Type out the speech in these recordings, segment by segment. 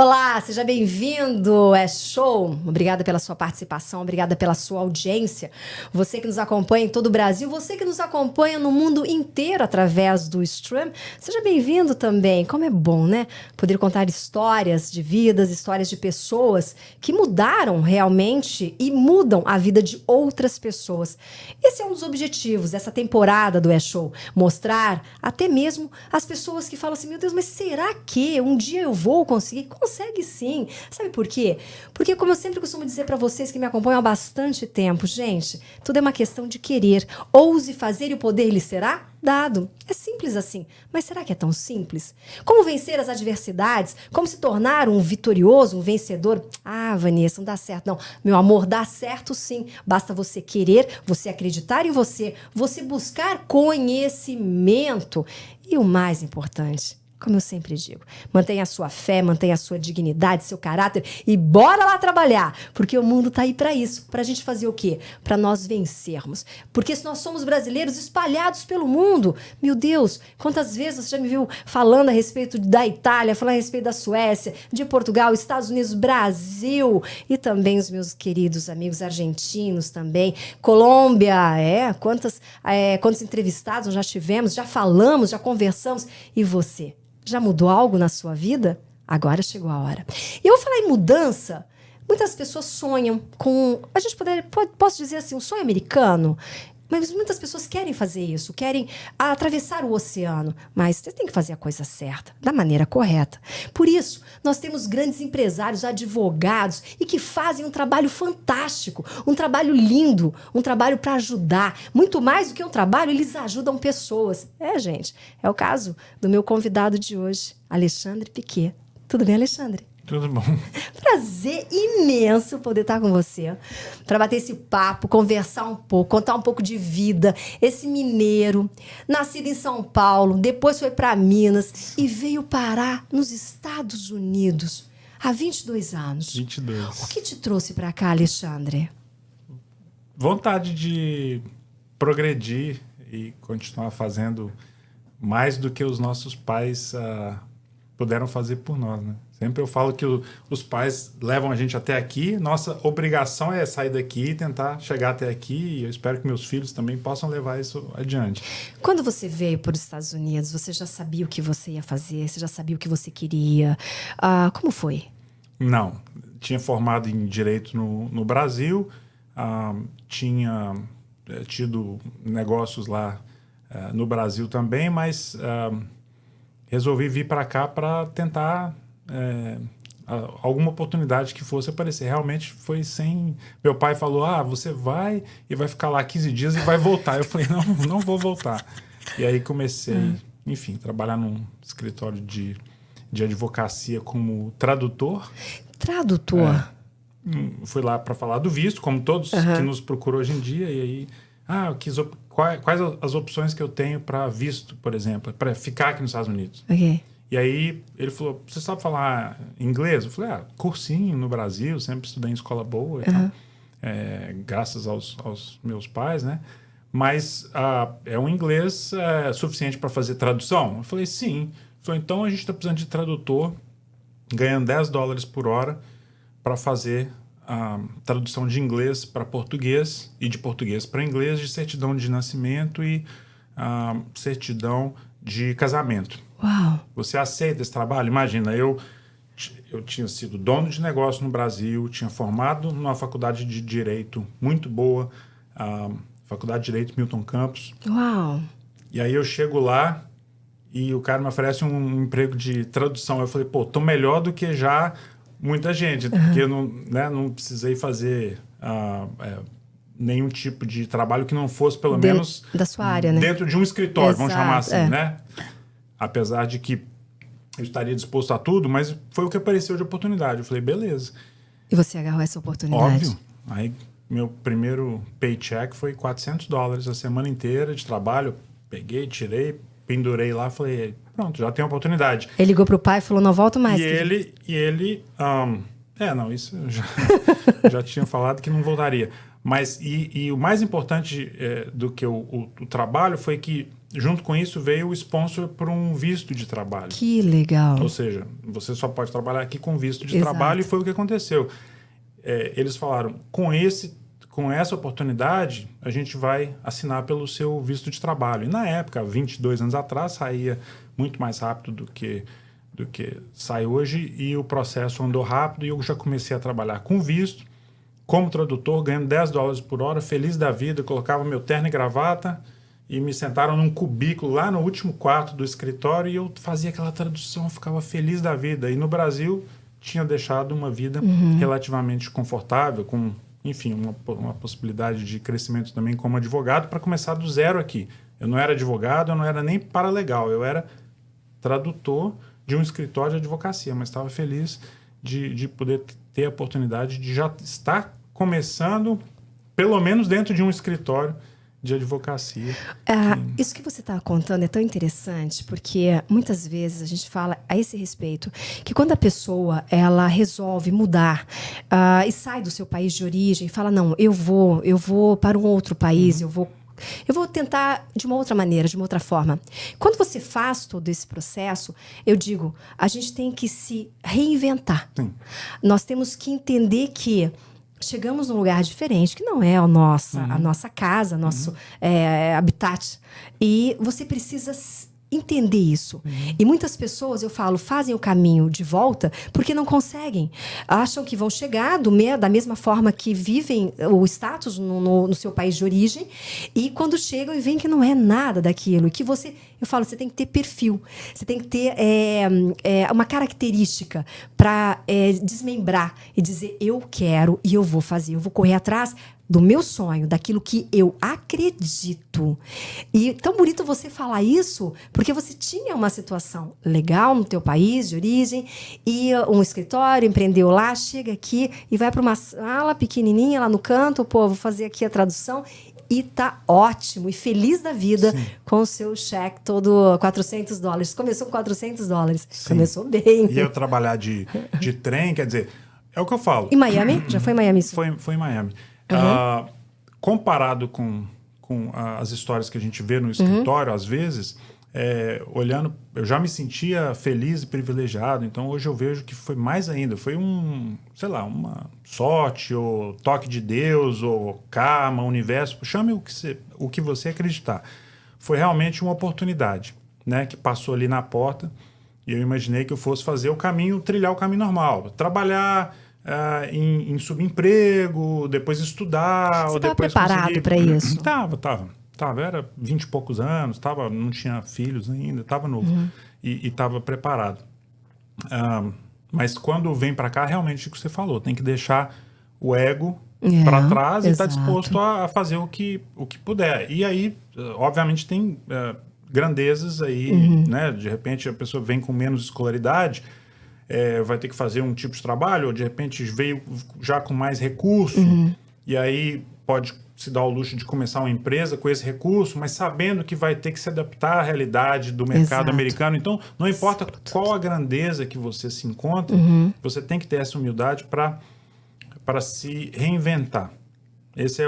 Olá, seja bem-vindo, é show. Obrigada pela sua participação, obrigada pela sua audiência. Você que nos acompanha em todo o Brasil, você que nos acompanha no mundo inteiro através do stream, seja bem-vindo também. Como é bom, né? Poder contar histórias de vidas, histórias de pessoas que mudaram realmente e mudam a vida de outras pessoas. Esse é um dos objetivos dessa temporada do É Show, mostrar até mesmo as pessoas que falam assim, meu Deus, mas será que um dia eu vou conseguir? Consegue sim. Sabe por quê? Porque, como eu sempre costumo dizer para vocês que me acompanham há bastante tempo, gente, tudo é uma questão de querer. Ouse fazer e o poder lhe será dado. É simples assim. Mas será que é tão simples? Como vencer as adversidades? Como se tornar um vitorioso, um vencedor? Ah, Vanessa, não dá certo. Não, meu amor, dá certo sim. Basta você querer, você acreditar em você, você buscar conhecimento. E o mais importante, como eu sempre digo, mantenha a sua fé, mantenha a sua dignidade, seu caráter e bora lá trabalhar, porque o mundo tá aí para isso, pra gente fazer o quê? Para nós vencermos. Porque se nós somos brasileiros espalhados pelo mundo, meu Deus, quantas vezes você já me viu falando a respeito da Itália, falando a respeito da Suécia, de Portugal, Estados Unidos, Brasil e também os meus queridos amigos argentinos também, Colômbia, quantos entrevistados nós já tivemos, já falamos, já conversamos e você? Já mudou algo na sua vida? Agora chegou a hora. E eu vou falar em mudança. Muitas pessoas sonham com... posso dizer assim, um sonho americano. Mas muitas pessoas querem fazer isso, querem atravessar o oceano. Mas você tem que fazer a coisa certa, da maneira correta. Por isso, nós temos grandes empresários, advogados e que fazem um trabalho fantástico, um trabalho lindo, um trabalho para ajudar. Muito mais do que um trabalho, eles ajudam pessoas. Gente, é o caso do meu convidado de hoje, Alexandre Piquet. Tudo bem, Alexandre? Tudo bom. Prazer imenso poder estar com você, para bater esse papo, conversar um pouco, contar um pouco de vida. Esse mineiro, nascido em São Paulo, depois foi para Minas e veio parar nos Estados Unidos há 22 anos. 22. O que te trouxe para cá, Alexandre? Vontade de progredir e continuar fazendo mais do que os nossos pais puderam fazer por nós, né? Sempre eu falo que os pais levam a gente até aqui, nossa obrigação é sair daqui e tentar chegar até aqui, e eu espero que meus filhos também possam levar isso adiante. Quando você veio para os Estados Unidos, você já sabia o que você ia fazer? Você já sabia o que você queria? Como foi? Não, tinha formado em Direito no Brasil, tinha tido negócios lá no Brasil também, mas resolvi vir para cá para tentar... alguma oportunidade que fosse aparecer. Realmente foi sem... Meu pai falou, você vai e vai ficar lá 15 dias e vai voltar. Eu falei, não vou voltar. E aí comecei, enfim, trabalhar num escritório de advocacia como tradutor. Tradutor? Fui lá para falar do visto, como todos que nos procuram hoje em dia. E aí, quais as opções que eu tenho para visto, por exemplo, para ficar aqui nos Estados Unidos. Ok. E aí ele falou, você sabe falar inglês? Eu falei, cursinho no Brasil, sempre estudei em escola boa e tal, graças aos meus pais, né? Mas é um inglês suficiente para fazer tradução? Eu falei, sim. Ele falou, então a gente está precisando de tradutor, ganhando $10 por hora para fazer a tradução de inglês para português e de português para inglês, de certidão de nascimento e certidão de casamento. Uau! Você aceita esse trabalho? Imagina, eu tinha sido dono de negócio no Brasil, tinha formado numa faculdade de Direito muito boa, a Faculdade de Direito Milton Campos. Uau! E aí eu chego lá e o cara me oferece um emprego de tradução. Eu falei, tô melhor do que já muita gente, porque eu não precisei fazer nenhum tipo de trabalho que não fosse, pelo menos... Da sua área, né? Dentro de um escritório, Exato, vamos chamar assim, né? Apesar de que eu estaria disposto a tudo, mas foi o que apareceu de oportunidade. Eu falei, beleza. E você agarrou essa oportunidade? Óbvio. Aí, meu primeiro paycheck foi $400 a semana inteira de trabalho. Peguei, tirei, pendurei lá, falei, pronto, já tem oportunidade. Ele ligou pro pai e falou, não volto mais. Isso eu já tinha falado que não voltaria. Mas, e o mais importante do que o trabalho foi que junto com isso veio o sponsor por um visto de trabalho. Que legal. Ou seja, você só pode trabalhar aqui com visto de Exato. trabalho, e foi o que aconteceu. Eles falaram, com essa oportunidade, a gente vai assinar pelo seu visto de trabalho. E na época, 22 anos atrás, saía muito mais rápido do que sai hoje, e o processo andou rápido, e eu já comecei a trabalhar com visto, como tradutor, ganhando $10 por hora, feliz da vida, colocava meu terno e gravata, e me sentaram num cubículo lá no último quarto do escritório, e eu fazia aquela tradução, ficava feliz da vida. E no Brasil, tinha deixado uma vida relativamente confortável, com, enfim, uma possibilidade de crescimento também como advogado, para começar do zero aqui. Eu não era advogado, eu não era nem paralegal, eu era tradutor de um escritório de advocacia, mas estava feliz de poder ter a oportunidade de já estar começando, pelo menos dentro de um escritório de advocacia. Isso que você está contando é tão interessante, porque muitas vezes a gente fala a esse respeito, que quando a pessoa ela resolve mudar e sai do seu país de origem e fala, não, eu vou para um outro país, eu vou tentar de uma outra maneira, de uma outra forma. Quando você faz todo esse processo, eu digo, a gente tem que se reinventar. Sim. Nós temos que entender que chegamos num lugar diferente, que não é a nossa casa, nosso habitat. E você precisa entender isso. E muitas pessoas, eu falo, fazem o caminho de volta porque não conseguem. Acham que vão chegar da mesma forma que vivem o status no seu país de origem, e quando chegam e veem que não é nada daquilo. Que eu falo, você tem que ter perfil. Você tem que ter uma característica para desmembrar e dizer, eu quero e eu vou fazer. Eu vou correr atrás do meu sonho, daquilo que eu acredito. E tão bonito você falar isso, porque você tinha uma situação legal no teu país de origem, e um escritório, empreendeu lá, chega aqui e vai para uma sala pequenininha lá no canto, vou fazer aqui a tradução, e tá ótimo e feliz da vida. Sim. Com o seu cheque todo $400. Começou com $400. Sim. Começou bem. E eu trabalhar de trem, quer dizer, é o que eu falo. Em Miami? Já foi em Miami? Foi em Miami. Comparado com as histórias que a gente vê no escritório, às vezes, olhando, eu já me sentia feliz e privilegiado. Então, hoje eu vejo que foi mais ainda. Foi uma sorte, ou toque de Deus, ou karma, universo. Chame o que você acreditar. Foi realmente uma oportunidade, né, que passou ali na porta, e eu imaginei que eu fosse trilhar o caminho normal. Trabalhar em subemprego, depois estudar. Você estava preparado para isso? Tava. Era 20 e poucos anos, não tinha filhos ainda, estava novo. E estava preparado. Mas quando vem para cá, realmente o que você falou, tem que deixar o ego para trás e estar disposto a fazer o que puder. E aí, obviamente, tem grandezas aí, né? De repente a pessoa vem com menos escolaridade, vai ter que fazer um tipo de trabalho, ou de repente veio já com mais recurso, e aí pode se dar o luxo de começar uma empresa com esse recurso, mas sabendo que vai ter que se adaptar à realidade do mercado americano. Então, não importa qual a grandeza que você se encontra, você tem que ter essa humildade para se reinventar. Esse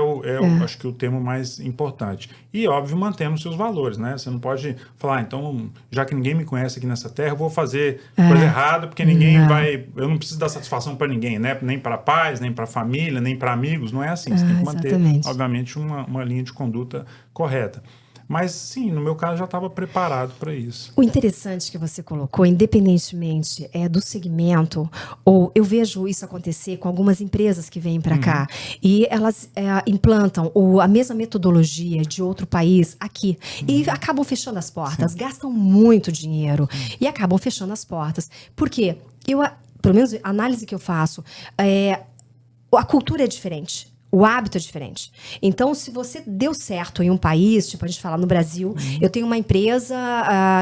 acho que o termo mais importante. E, óbvio, mantendo seus valores, né? Você não pode falar, então, já que ninguém me conhece aqui nessa terra, eu vou fazer coisa errada, porque eu não preciso dar satisfação para ninguém, né? Nem para pais, nem para família, nem para amigos. Não é assim. Você tem que manter, obviamente, uma linha de conduta correta. Mas, sim, no meu caso, já estava preparado para isso. O interessante que você colocou, independentemente do segmento, ou eu vejo isso acontecer com algumas empresas que vêm para cá, e elas implantam a mesma metodologia de outro país aqui, e acabam fechando as portas, gastam muito dinheiro, e acabam fechando as portas. Por quê? Pelo menos a análise que eu faço, a cultura é diferente. O hábito é diferente. Então, se você deu certo em um país, tipo a gente fala no Brasil, eu tenho uma empresa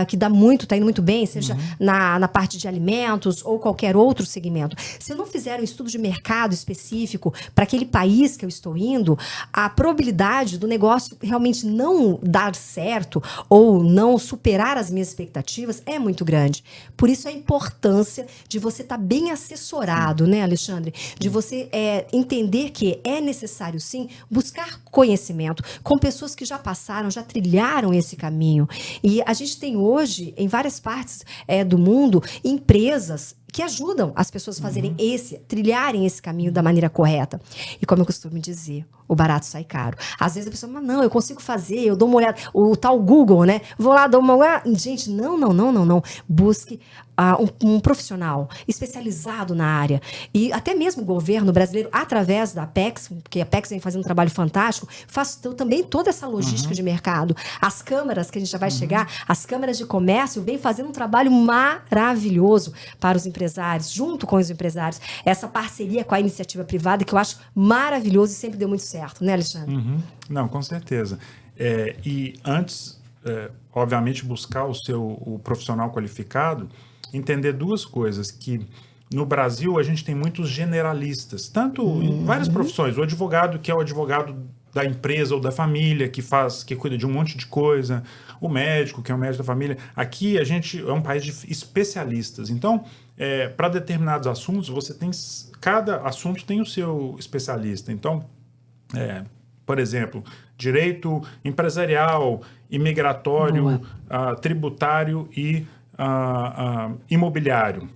que está indo muito bem, seja na parte de alimentos ou qualquer outro segmento. Se eu não fizer um estudo de mercado específico para aquele país que eu estou indo, a probabilidade do negócio realmente não dar certo ou não superar as minhas expectativas é muito grande. Por isso a importância de você estar bem assessorado, né, Alexandre? De você entender que é necessário necessário, sim, buscar conhecimento com pessoas que já passaram, já trilharam esse caminho. E a gente tem hoje, em várias partes do mundo, empresas que ajudam as pessoas a fazerem trilharem esse caminho da maneira correta. E como eu costumo dizer, o barato sai caro. Às vezes a pessoa fala, não, eu consigo fazer, eu dou uma olhada, o tal Google, né? Vou lá, dou uma olhada. Gente, não. Busque um profissional especializado na área. E até mesmo o governo brasileiro, através da Apex, porque a Apex vem fazendo um trabalho fantástico, faz também toda essa logística de mercado. As câmaras, que a gente já vai chegar, as câmaras de comércio vêm fazendo um trabalho maravilhoso para os empresários, junto com os empresários. Essa parceria com a iniciativa privada, que eu acho maravilhoso e sempre deu muito certo, né, Alexandre? Não, com certeza. E antes, obviamente, buscar o profissional qualificado, entender duas coisas, que no Brasil a gente tem muitos generalistas, tanto em várias profissões. O advogado, que é o advogado da empresa ou da família, que cuida de um monte de coisa, o médico, que é o médico da família. Aqui a gente é um país de especialistas. Então, para determinados assuntos, cada assunto tem o seu especialista. Então, por exemplo, direito empresarial, imigratório, tributário e imobiliário.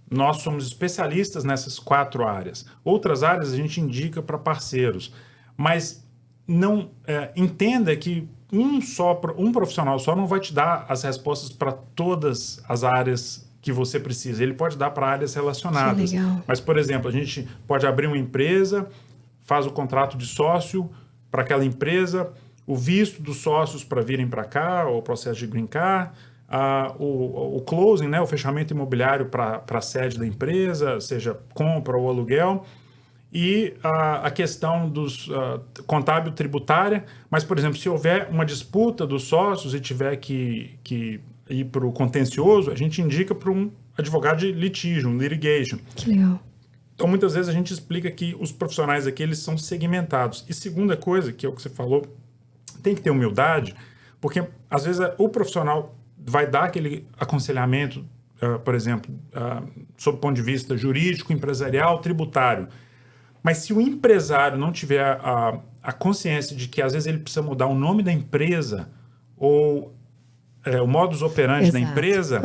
Nós somos especialistas nessas 4 áreas. Outras áreas a gente indica para parceiros. Mas não entenda que um profissional só não vai te dar as respostas para todas as áreas que você precisa. Ele pode dar para áreas relacionadas. Que legal. Mas, por exemplo, a gente pode abrir uma empresa, faz o contrato de sócio para aquela empresa, o visto dos sócios para virem para cá, o processo de green card, o closing, né, o fechamento imobiliário para a sede da empresa, seja compra ou aluguel, e a questão dos contábil tributária. Mas, por exemplo, se houver uma disputa dos sócios e tiver que ir para o contencioso, a gente indica para um advogado de litígio, um litigation. Que legal. Então, muitas vezes a gente explica que os profissionais aqui, eles são segmentados. E segunda coisa, que é o que você falou, tem que ter humildade, porque às vezes o profissional vai dar aquele aconselhamento, por exemplo, sob o ponto de vista jurídico, empresarial, tributário. Mas se o empresário não tiver a consciência de que às vezes ele precisa mudar o nome da empresa ou o modus operandi da empresa,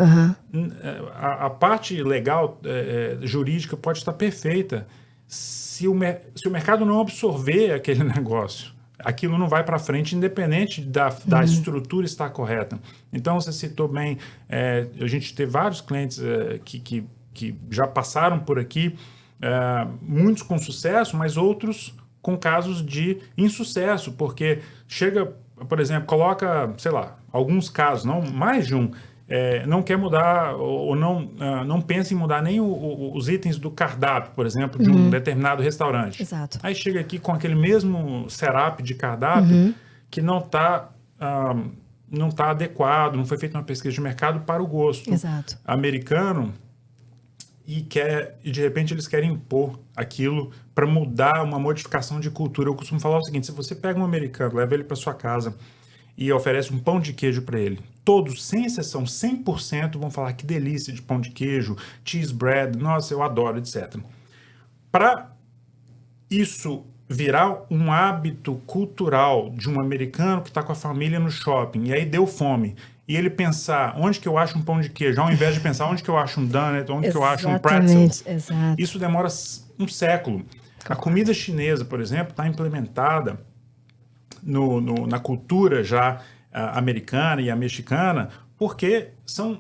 a parte legal, jurídica pode estar perfeita. Se o mercado não absorver aquele negócio, aquilo não vai para frente, independente da estrutura estar correta. Então, você citou bem, a gente teve vários clientes que já passaram por aqui, muitos com sucesso, mas outros com casos de insucesso, porque chega, por exemplo, coloca, sei lá, alguns casos, não mais de um, não quer mudar ou não pensa em mudar nem os itens do cardápio, por exemplo, de um determinado restaurante. Exato. Aí chega aqui com aquele mesmo setup de cardápio que não está adequado, não foi feita uma pesquisa de mercado para o gosto americano, e de repente eles querem impor aquilo para mudar uma modificação de cultura. Eu costumo falar o seguinte: se você pega um americano, leva ele para sua casa e oferece um pão de queijo para ele, todos, sem exceção, 100% vão falar que delícia de pão de queijo, cheese bread, nossa, eu adoro, etc. Para isso virar um hábito cultural de um americano que está com a família no shopping, e aí deu fome, e ele pensar onde que eu acho um pão de queijo, ao invés de pensar onde que eu acho um donut, onde que eu acho um pretzel, isso demora um século. A comida chinesa, por exemplo, está implementada na cultura já americana e a mexicana, porque são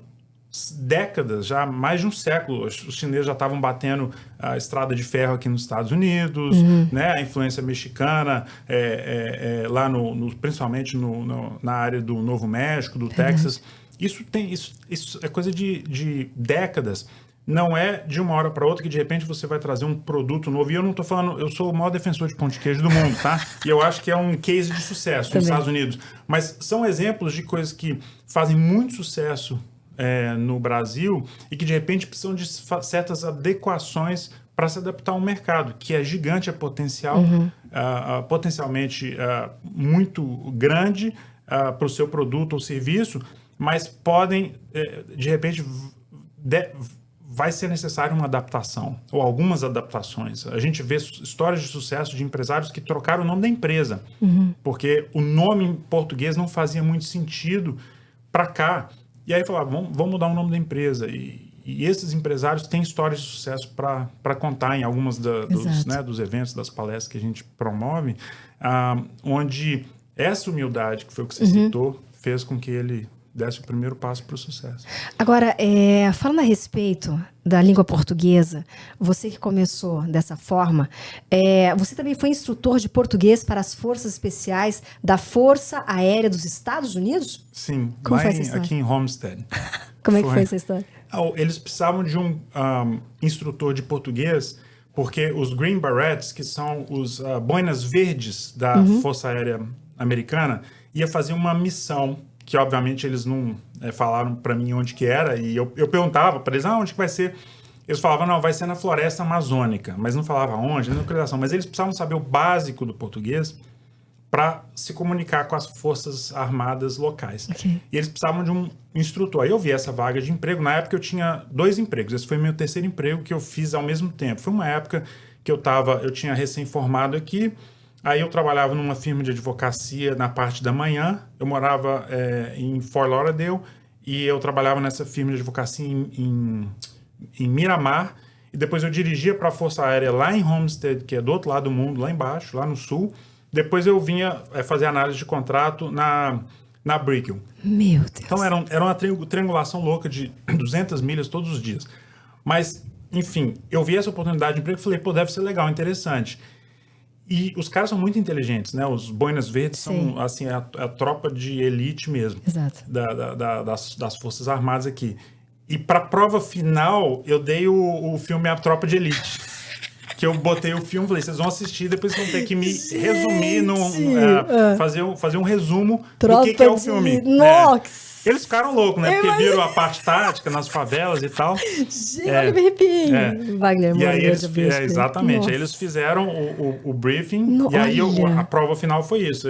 décadas, já mais de um século. Os chineses já estavam batendo a estrada de ferro aqui nos Estados Unidos, né? A influência mexicana lá principalmente na área do Novo México, do Texas. Isso é coisa de décadas. Não é de uma hora para outra que de repente você vai trazer um produto novo. E eu não estou falando, eu sou o maior defensor de pão de queijo do mundo, tá? E eu acho que é um case de sucesso nos Estados Unidos. Mas são exemplos de coisas que fazem muito sucesso no Brasil e que de repente precisam de certas adequações para se adaptar ao mercado, que é gigante, é potencialmente muito grande para o seu produto ou serviço, mas podem, de repente, vai ser necessária uma adaptação, ou algumas adaptações. A gente vê histórias de sucesso de empresários que trocaram o nome da empresa, porque o nome em português não fazia muito sentido para cá. E aí falavam, vamos mudar o nome da empresa. E esses empresários têm histórias de sucesso para contar em algumas dos eventos, das palestras que a gente promove, onde essa humildade, que foi o que você citou, fez com que ele desse o primeiro passo para o sucesso. Agora, falando a respeito da língua portuguesa, você que começou dessa forma, você também foi instrutor de português para as forças especiais da Força Aérea dos Estados Unidos? Sim, Como foi essa história? aqui em Homestead. Como é que foi essa história? Eles precisavam de um instrutor de português, porque os Green Berets, que são os boinas verdes da Força Aérea Americana, ia fazer uma missão que, obviamente, eles não falaram para mim onde que era, e eu perguntava para eles, onde que vai ser? Eles falavam, não, vai ser na floresta amazônica, mas não falava onde, na localização. Mas eles precisavam saber o básico do português para se comunicar com as forças armadas locais. Okay. E eles precisavam de um instrutor. Aí eu vi essa vaga de emprego. Na época eu tinha 2 empregos. Esse foi meu terceiro emprego que eu fiz ao mesmo tempo. Foi uma época que eu tinha recém-formado aqui. Aí eu trabalhava numa firma de advocacia na parte da manhã. Eu morava em Fort Lauderdale e eu trabalhava nessa firma de advocacia em Miramar. E depois eu dirigia para a Força Aérea lá em Homestead, que é do outro lado do mundo, lá embaixo, lá no sul. Depois eu vinha fazer análise de contrato na Brickell. Meu Deus. Então era uma triangulação louca de 200 milhas todos os dias. Mas, enfim, eu vi essa oportunidade de emprego e falei, deve ser legal, interessante. E os caras são muito inteligentes, né? Os boinas verdes são, assim, a tropa de elite mesmo. Exato. Das Forças Armadas aqui. E para a prova final, eu dei o filme A Tropa de Elite. Que eu botei o filme, falei, vocês vão assistir, depois vocês vão ter que me resumir, fazer um resumo do que é o filme. Nossa! Eles ficaram loucos, né? Porque viram a parte tática nas favelas e tal. Gente, olha, me arrepiei. Wagner, e aí exatamente. Nossa. Aí eles fizeram o briefing, e aí a prova final foi isso.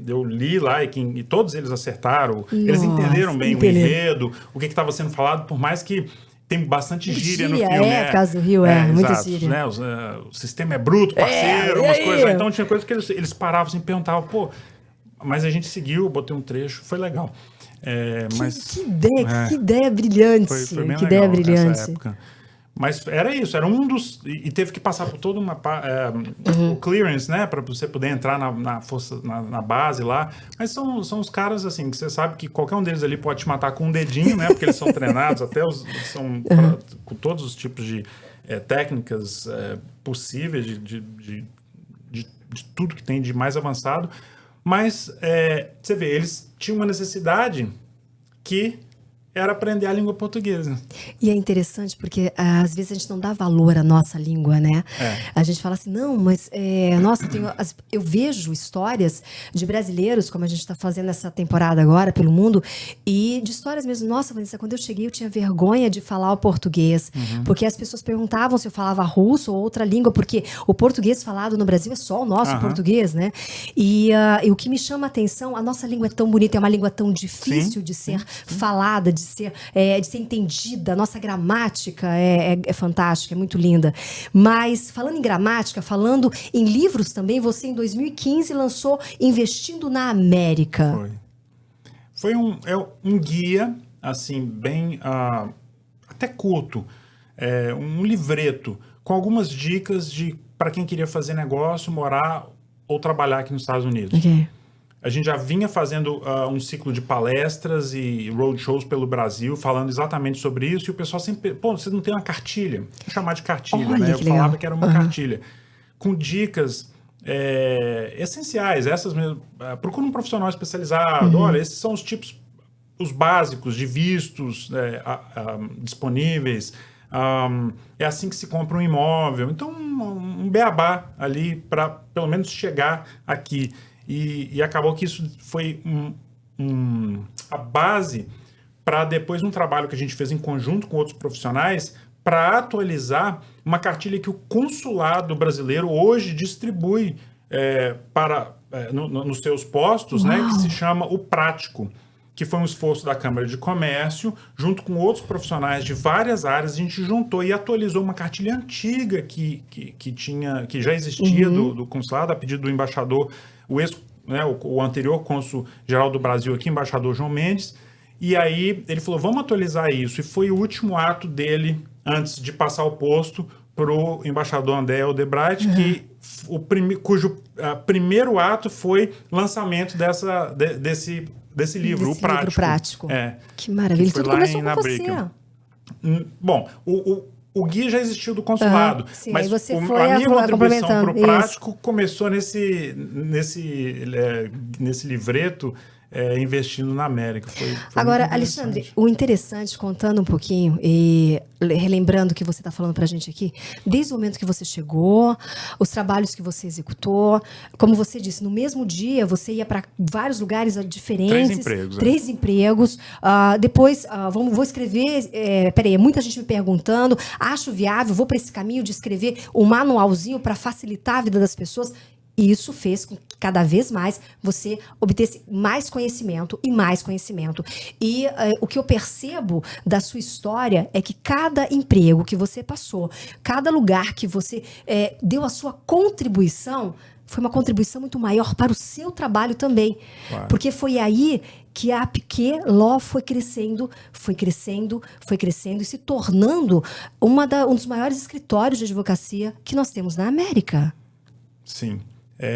Eu li lá e todos eles acertaram. Eles entenderam bem o enredo, o que estava sendo falado, por mais que tem bastante gíria no filme. Por causa do Rio, muita exato, gíria. Né? O sistema é bruto, parceiro, umas coisas. Então tinha coisas que eles paravam assim, perguntavam, mas a gente seguiu, botei um trecho, foi legal. Que ideia brilhante. Foi bem que legal ideia brilhante. Nessa época. Mas era isso, era um dos... E teve que passar por toda o clearance, né? Para você poder entrar na força, na base lá. Mas são os caras, assim, que você sabe que qualquer um deles ali pode te matar com um dedinho, né? Porque eles são treinados, com todos os tipos de técnicas possíveis, de tudo que tem de mais avançado. Mas, você vê, eles tinham uma necessidade que era aprender a língua portuguesa. E é interessante porque, às vezes, a gente não dá valor à nossa língua, né? A gente fala assim, não, mas, nossa, eu vejo histórias de brasileiros, como a gente está fazendo essa temporada agora pelo mundo, e de histórias mesmo. Nossa, Vanessa, quando eu cheguei, eu tinha vergonha de falar o português, porque as pessoas perguntavam se eu falava russo ou outra língua, porque o português falado no Brasil é só o nosso português, né? E o que me chama a atenção, a nossa língua é tão bonita, é uma língua tão difícil de ser falada, de ser entendida, a nossa gramática é fantástica, é muito linda. Mas, falando em gramática, falando em livros também, você em 2015 lançou Investindo na América. Foi um guia, assim, bem até curto, um livreto, com algumas dicas para quem queria fazer negócio, morar ou trabalhar aqui nos Estados Unidos. Okay. A gente já vinha fazendo um ciclo de palestras e roadshows pelo Brasil, falando exatamente sobre isso, e o pessoal sempre... você não tem uma cartilha? Vou chamar de cartilha, olha, né? Eu falava legal. que era uma cartilha. Com dicas essenciais, essas mesmo. Procura um profissional especializado. Olha, esses são os tipos, os básicos de vistos disponíveis. É assim que se compra um imóvel. Então, um beabá ali para, pelo menos, chegar aqui. E acabou que isso foi a base para depois um trabalho que a gente fez em conjunto com outros profissionais para atualizar uma cartilha que o consulado brasileiro hoje distribui nos seus postos, né, que se chama o Prático, que foi um esforço da Câmara de Comércio, junto com outros profissionais de várias áreas, a gente juntou e atualizou uma cartilha antiga que já existia do consulado, a pedido do embaixador, o anterior cônsul-geral do Brasil aqui, embaixador João Mendes, e aí ele falou, vamos atualizar isso, e foi o último ato dele, antes de passar o posto, para o embaixador André Odebrecht, cujo primeiro ato foi lançamento desse livro, o Prático. Livro prático. Que maravilha. Tudo começou com você. Bom, o guia já existiu do consulado, sim, mas você a foi minha contribuição para o Prático isso. começou nesse livreto, investindo na América. Foi agora, Alexandre, o interessante, contando um pouquinho e relembrando o que você está falando para a gente aqui, desde o momento que você chegou, os trabalhos que você executou, como você disse, no mesmo dia você ia para vários lugares diferentes. 3 empregos. 3 empregos. Depois, vou escrever... peraí, muita gente me perguntando, acho viável, vou para esse caminho de escrever um manualzinho para facilitar a vida das pessoas. E isso fez com que cada vez mais você obtesse mais conhecimento e mais conhecimento. E o que eu percebo da sua história é que cada emprego que você passou, cada lugar que você deu a sua contribuição, foi uma contribuição muito maior para o seu trabalho também. Claro. Porque foi aí que a Piquet Law foi crescendo e se tornando um dos maiores escritórios de advocacia que nós temos na América. Sim.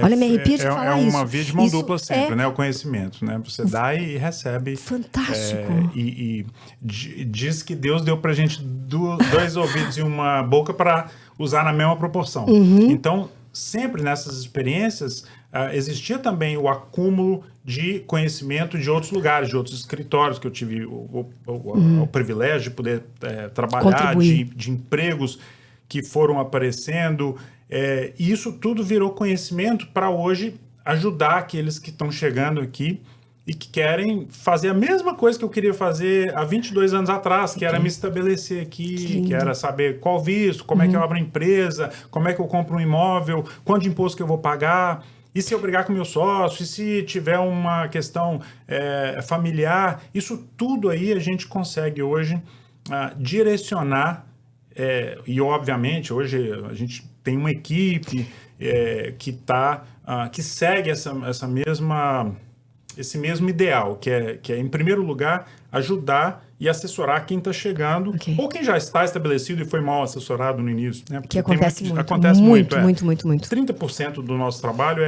Olha, me arrepia de falar isso. É uma via de mão dupla sempre, né? O conhecimento, né? Você dá e recebe. Fantástico. E diz que Deus deu pra gente 2 ouvidos e uma boca para usar na mesma proporção. Então, sempre nessas experiências, existia também o acúmulo de conhecimento de outros lugares, de outros escritórios, que eu tive o privilégio de poder trabalhar, de empregos que foram aparecendo. E isso tudo virou conhecimento para hoje ajudar aqueles que estão chegando aqui e que querem fazer a mesma coisa que eu queria fazer há 22 anos atrás, que era me estabelecer aqui, que era saber qual visto, como é que eu abro a empresa, como é que eu compro um imóvel, quanto de imposto que eu vou pagar, e se eu brigar com meu sócio, e se tiver uma questão familiar. Isso tudo aí a gente consegue hoje direcionar, e obviamente hoje a gente tem uma equipe que segue esse mesmo ideal, que é, em primeiro lugar, ajudar e assessorar quem está chegando, ou quem já está estabelecido e foi mal assessorado no início. Né? Que acontece muito. Acontece muito. 30% do nosso trabalho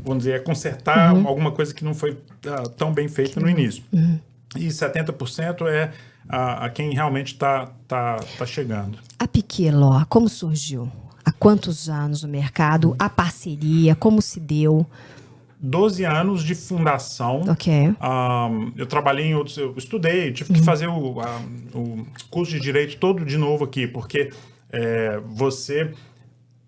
vamos dizer, consertar alguma coisa que não foi tão bem feita no início. E 70% a quem realmente está chegando. A Piquet Law, como surgiu? Há quantos anos no mercado? A parceria, como se deu? 12 anos de fundação. Eu trabalhei em outros... Eu estudei, tive que fazer o curso de Direito todo de novo aqui, porque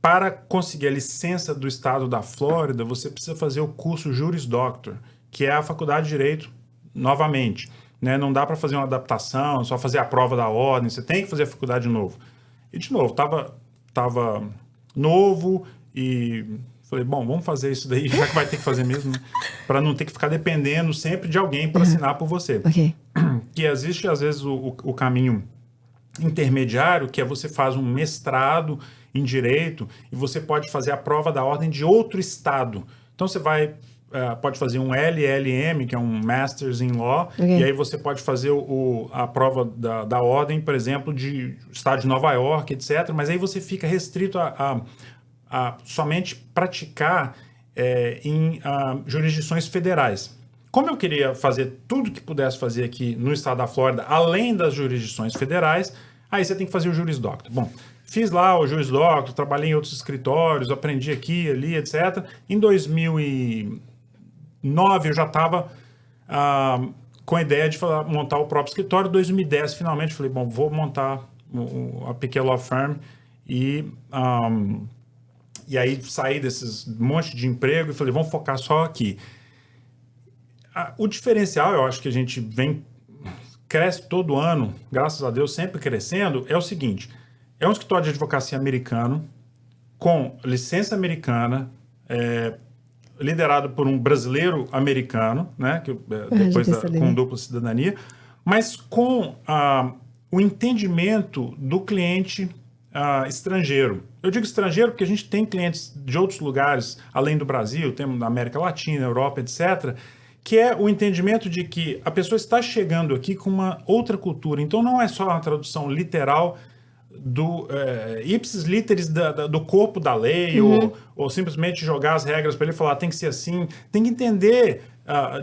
para conseguir a licença do estado da Flórida, você precisa fazer o curso Juris Doctor, que é a faculdade de Direito novamente. Né? Não dá para fazer uma adaptação, só fazer a prova da ordem, você tem que fazer a faculdade de novo. E, de novo, estava novo e falei, bom, vamos fazer isso daí, já que vai ter que fazer mesmo, né? Para não ter que ficar dependendo sempre de alguém para assinar por você. Que existe, às vezes, o caminho intermediário, que é você faz um mestrado em Direito e você pode fazer a prova da ordem de outro estado. Então, você pode fazer um LLM, que é um Masters in Law, e aí você pode fazer a prova da ordem, por exemplo, de estado de Nova York, etc. Mas aí você fica restrito a somente praticar em jurisdições federais. Como eu queria fazer tudo que pudesse fazer aqui no estado da Flórida, além das jurisdições federais, aí você tem que fazer o Juris Doctor. Bom, fiz lá o Juris Doctor, trabalhei em outros escritórios, aprendi aqui, ali, etc. Em 2009 eu já estava com a ideia de montar o próprio escritório. Em 2010, finalmente, falei, bom, vou montar a Piquet Law Firm e aí saí desses monte de emprego e falei, vamos focar só aqui. O diferencial, eu acho que a gente cresce todo ano, graças a Deus, sempre crescendo, é o seguinte, é um escritório de advocacia americano, com licença americana, liderado por um brasileiro americano, né, depois com dupla cidadania, mas com o entendimento do cliente estrangeiro. Eu digo estrangeiro porque a gente tem clientes de outros lugares, além do Brasil, temos da América Latina, Europa, etc., que é o entendimento de que a pessoa está chegando aqui com uma outra cultura. Então, não é só uma tradução literal do ipsis literis do corpo da lei, ou simplesmente jogar as regras para ele e falar tem que ser assim. Tem que entender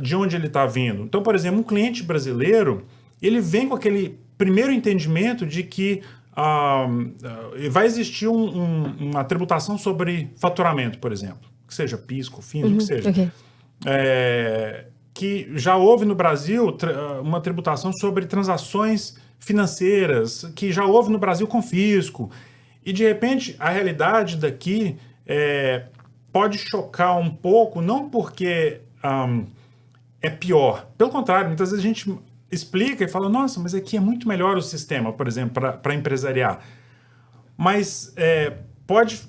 de onde ele está vindo. Então, por exemplo, um cliente brasileiro, ele vem com aquele primeiro entendimento de que vai existir uma tributação sobre faturamento, por exemplo, que seja PIS, COFINS, o que seja. Okay. Que já houve no Brasil uma tributação sobre transações financeiras, que já houve no Brasil com fisco. E, de repente, a realidade daqui pode chocar um pouco, não porque é pior. Pelo contrário, muitas vezes a gente explica e fala, nossa, mas aqui é muito melhor o sistema, por exemplo, para empresariar. Mas pode...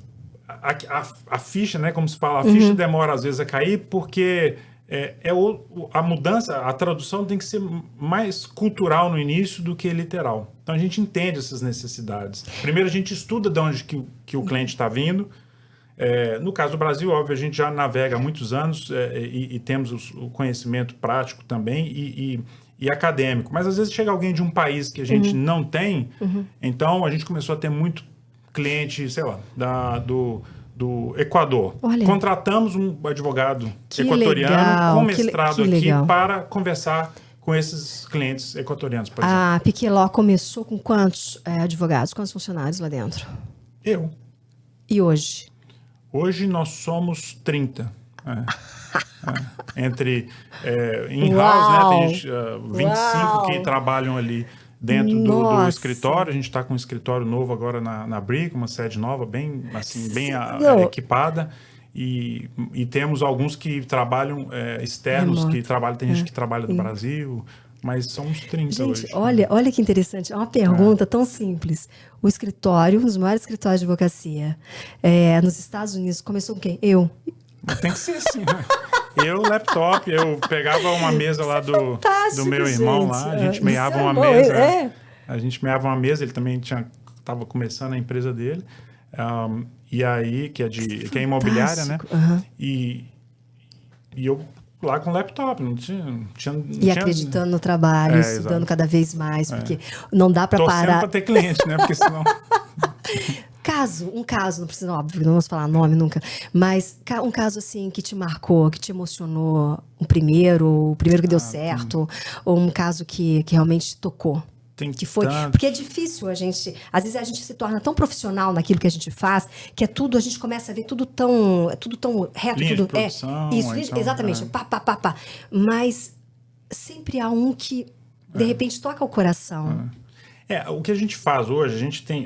A ficha, né, como se fala, a ficha demora às vezes a cair porque a mudança, a tradução tem que ser mais cultural no início do que literal. Então a gente entende essas necessidades. Primeiro a gente estuda de onde que o cliente está vindo. No caso do Brasil, óbvio, a gente já navega há muitos anos e temos o conhecimento prático também e acadêmico. Mas às vezes chega alguém de um país que a gente não tem, então a gente começou a ter muito cliente, sei lá, do Equador. Olha. Contratamos um advogado equatoriano com mestrado aqui para conversar com esses clientes equatorianos, por exemplo. A Piqueló começou com quantos advogados, quantos funcionários lá dentro? Eu. E hoje? Hoje nós somos 30. Entre in-house, né, tem gente, 25 que trabalham ali dentro do escritório. A gente está com um escritório novo agora na BRIC, uma sede nova, bem equipada. E temos alguns que trabalham externos, tem gente que trabalha do Brasil, mas são uns 30 hoje. Olha que interessante, é uma pergunta tão simples. O escritório, um dos maiores escritórios de advocacia nos Estados Unidos, começou com quem? Eu. Tem que ser assim, né? Eu, laptop, eu pegava uma mesa lá do meu irmão lá, a gente meiava uma mesa. A gente meiava uma mesa, ele também estava começando a empresa dele. E aí, que é imobiliária, né? E eu lá com laptop, não tinha acreditando no trabalho, estudando cada vez mais, porque não dá para parar. Torcendo para ter cliente, né? Porque senão... Um caso, não precisa, óbvio, não vamos falar nome nunca, mas um caso assim que te marcou, que te emocionou, o primeiro que deu certo, ou um caso que realmente te tocou. Porque é difícil às vezes a gente se torna tão profissional naquilo que a gente faz, que a gente começa a ver tudo tão reto, linha tudo de produção, então, exatamente, pá. Mas sempre há um que de repente toca o coração. O que a gente faz hoje,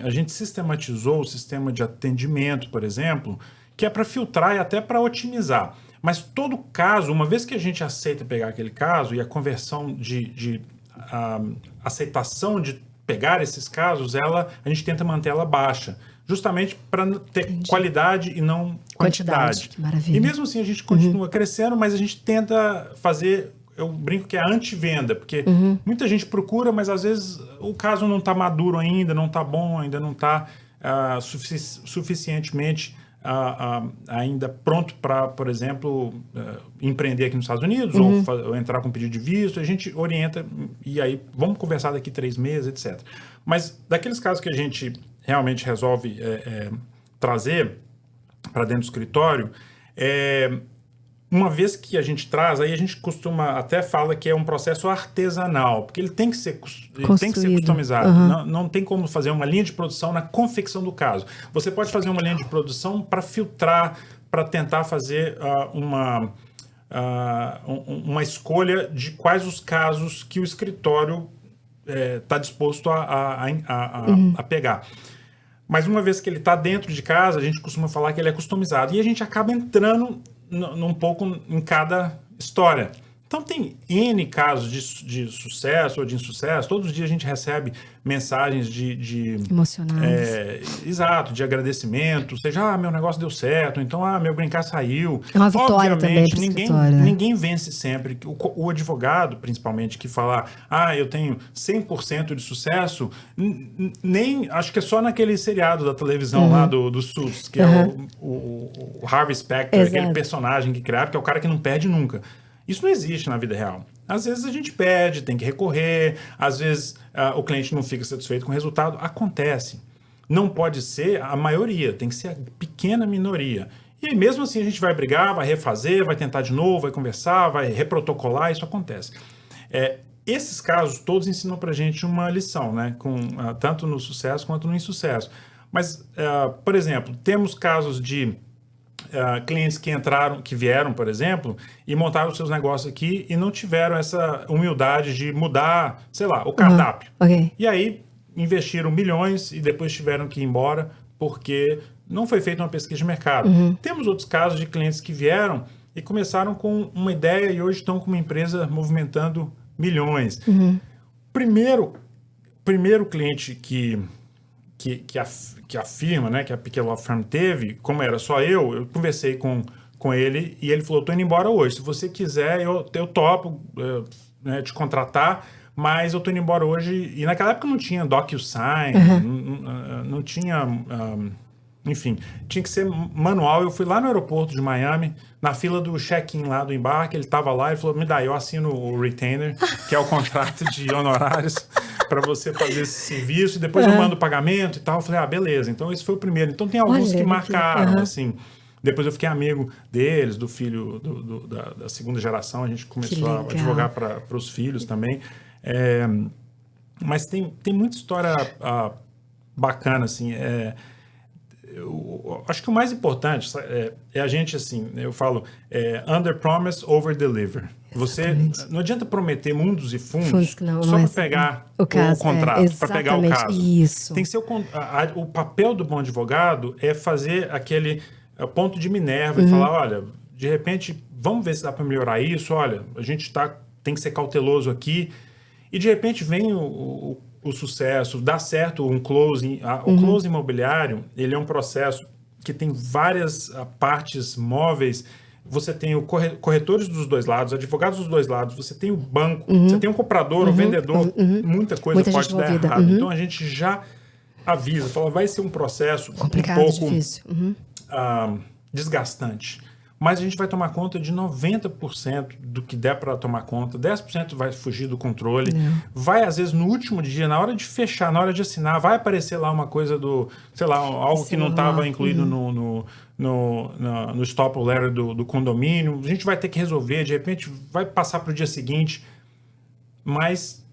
a gente sistematizou o sistema de atendimento, por exemplo, que é para filtrar e até para otimizar. Mas todo caso, uma vez que a gente aceita pegar aquele caso e a conversão de aceitação de pegar esses casos, a gente tenta manter ela baixa, justamente para ter qualidade e não quantidade. Que maravilha. E mesmo assim a gente continua crescendo, mas a gente tenta fazer... Eu brinco que é a antivenda, porque muita gente procura, mas às vezes o caso não está maduro ainda, não está bom, ainda não está suficientemente ainda pronto para, por exemplo, empreender aqui nos Estados Unidos ou entrar com pedido de visto. A gente orienta e aí vamos conversar daqui 3 meses, etc. Mas daqueles casos que a gente realmente resolve trazer para dentro do escritório, uma vez que a gente traz, aí a gente até fala que é um processo artesanal, porque ele tem que ser customizado. Não tem como fazer uma linha de produção na confecção do caso. Você pode fazer uma linha de produção para filtrar, para tentar fazer uma escolha de quais os casos que o escritório está disposto a pegar. Mas uma vez que ele está dentro de casa, a gente costuma falar que ele é customizado. E a gente acaba entrando um pouco em cada história. Então, tem N casos de sucesso ou de insucesso. Todos os dias a gente recebe mensagens de Emocionais. exato, de agradecimento. Seja, meu negócio deu certo. Então, meu brincar saiu. É uma vitória também Obviamente, pro escritório, né? ninguém vence sempre. O advogado, principalmente, que fala, eu tenho 100% de sucesso, nem, acho que é só naquele seriado da televisão lá do Suits, que é o Harvey Specter, aquele personagem que criaram, que é o cara que não perde nunca. Isso não existe na vida real. Às vezes a gente perde, tem que recorrer, às vezes o cliente não fica satisfeito com o resultado. Acontece. Não pode ser a maioria, tem que ser a pequena minoria. E aí, mesmo assim, a gente vai brigar, vai refazer, vai tentar de novo, vai conversar, vai reprotocolar, isso acontece. Esses casos todos ensinam pra gente uma lição, né? Tanto no sucesso quanto no insucesso. Mas, por exemplo, temos casos de clientes que vieram, por exemplo, e montaram os seus negócios aqui e não tiveram essa humildade de mudar, sei lá, o cardápio. Okay. E aí investiram milhões e depois tiveram que ir embora porque não foi feita uma pesquisa de mercado. Temos outros casos de clientes que vieram e começaram com uma ideia e hoje estão com uma empresa movimentando milhões. Primeiro cliente que a firma, né, que a Piquet Law Firm teve, como era só eu conversei com ele e ele falou, tô indo embora hoje, se você quiser eu topo né, te contratar, mas eu tô indo embora hoje. E naquela época não tinha DocuSign, não tinha, enfim, tinha que ser manual. Eu fui lá no aeroporto de Miami, na fila do check-in lá do embarque, ele tava lá e falou, me dá, eu assino o retainer, que é o contrato de honorários para você fazer esse serviço, e depois eu mando o pagamento e tal. Eu falei, beleza. Então, esse foi o primeiro. Então, tem alguns que marcaram, assim. Depois eu fiquei amigo deles, do filho da segunda geração. A gente começou a advogar para os filhos também. Mas tem muita história bacana, assim. Eu acho que o mais importante é a gente, assim, eu falo, under promise, over deliver. Você não adianta prometer mundos e fundos só para pegar o contrato, para pegar o caso. Isso. Tem que ser o papel do bom advogado é fazer aquele ponto de Minerva e falar, olha, de repente, vamos ver se dá para melhorar isso, olha, a gente tem que ser cauteloso aqui, e de repente vem o sucesso, dá certo um closing. O closing imobiliário, ele é um processo que tem várias partes móveis. Você tem os corretores dos dois lados, advogados dos dois lados, você tem o banco, você tem o comprador, o vendedor, muita coisa pode dar errado. Então a gente já avisa, fala, vai ser um processo complicado, um pouco difícil. desgastante. Mas a gente vai tomar conta de 90% do que der para tomar conta, 10% vai fugir do controle, vai, às vezes, no último dia, na hora de fechar, na hora de assinar, vai aparecer lá uma coisa sei lá, algo que não estava incluído no stop letter do condomínio, a gente vai ter que resolver, de repente vai passar para o dia seguinte, mas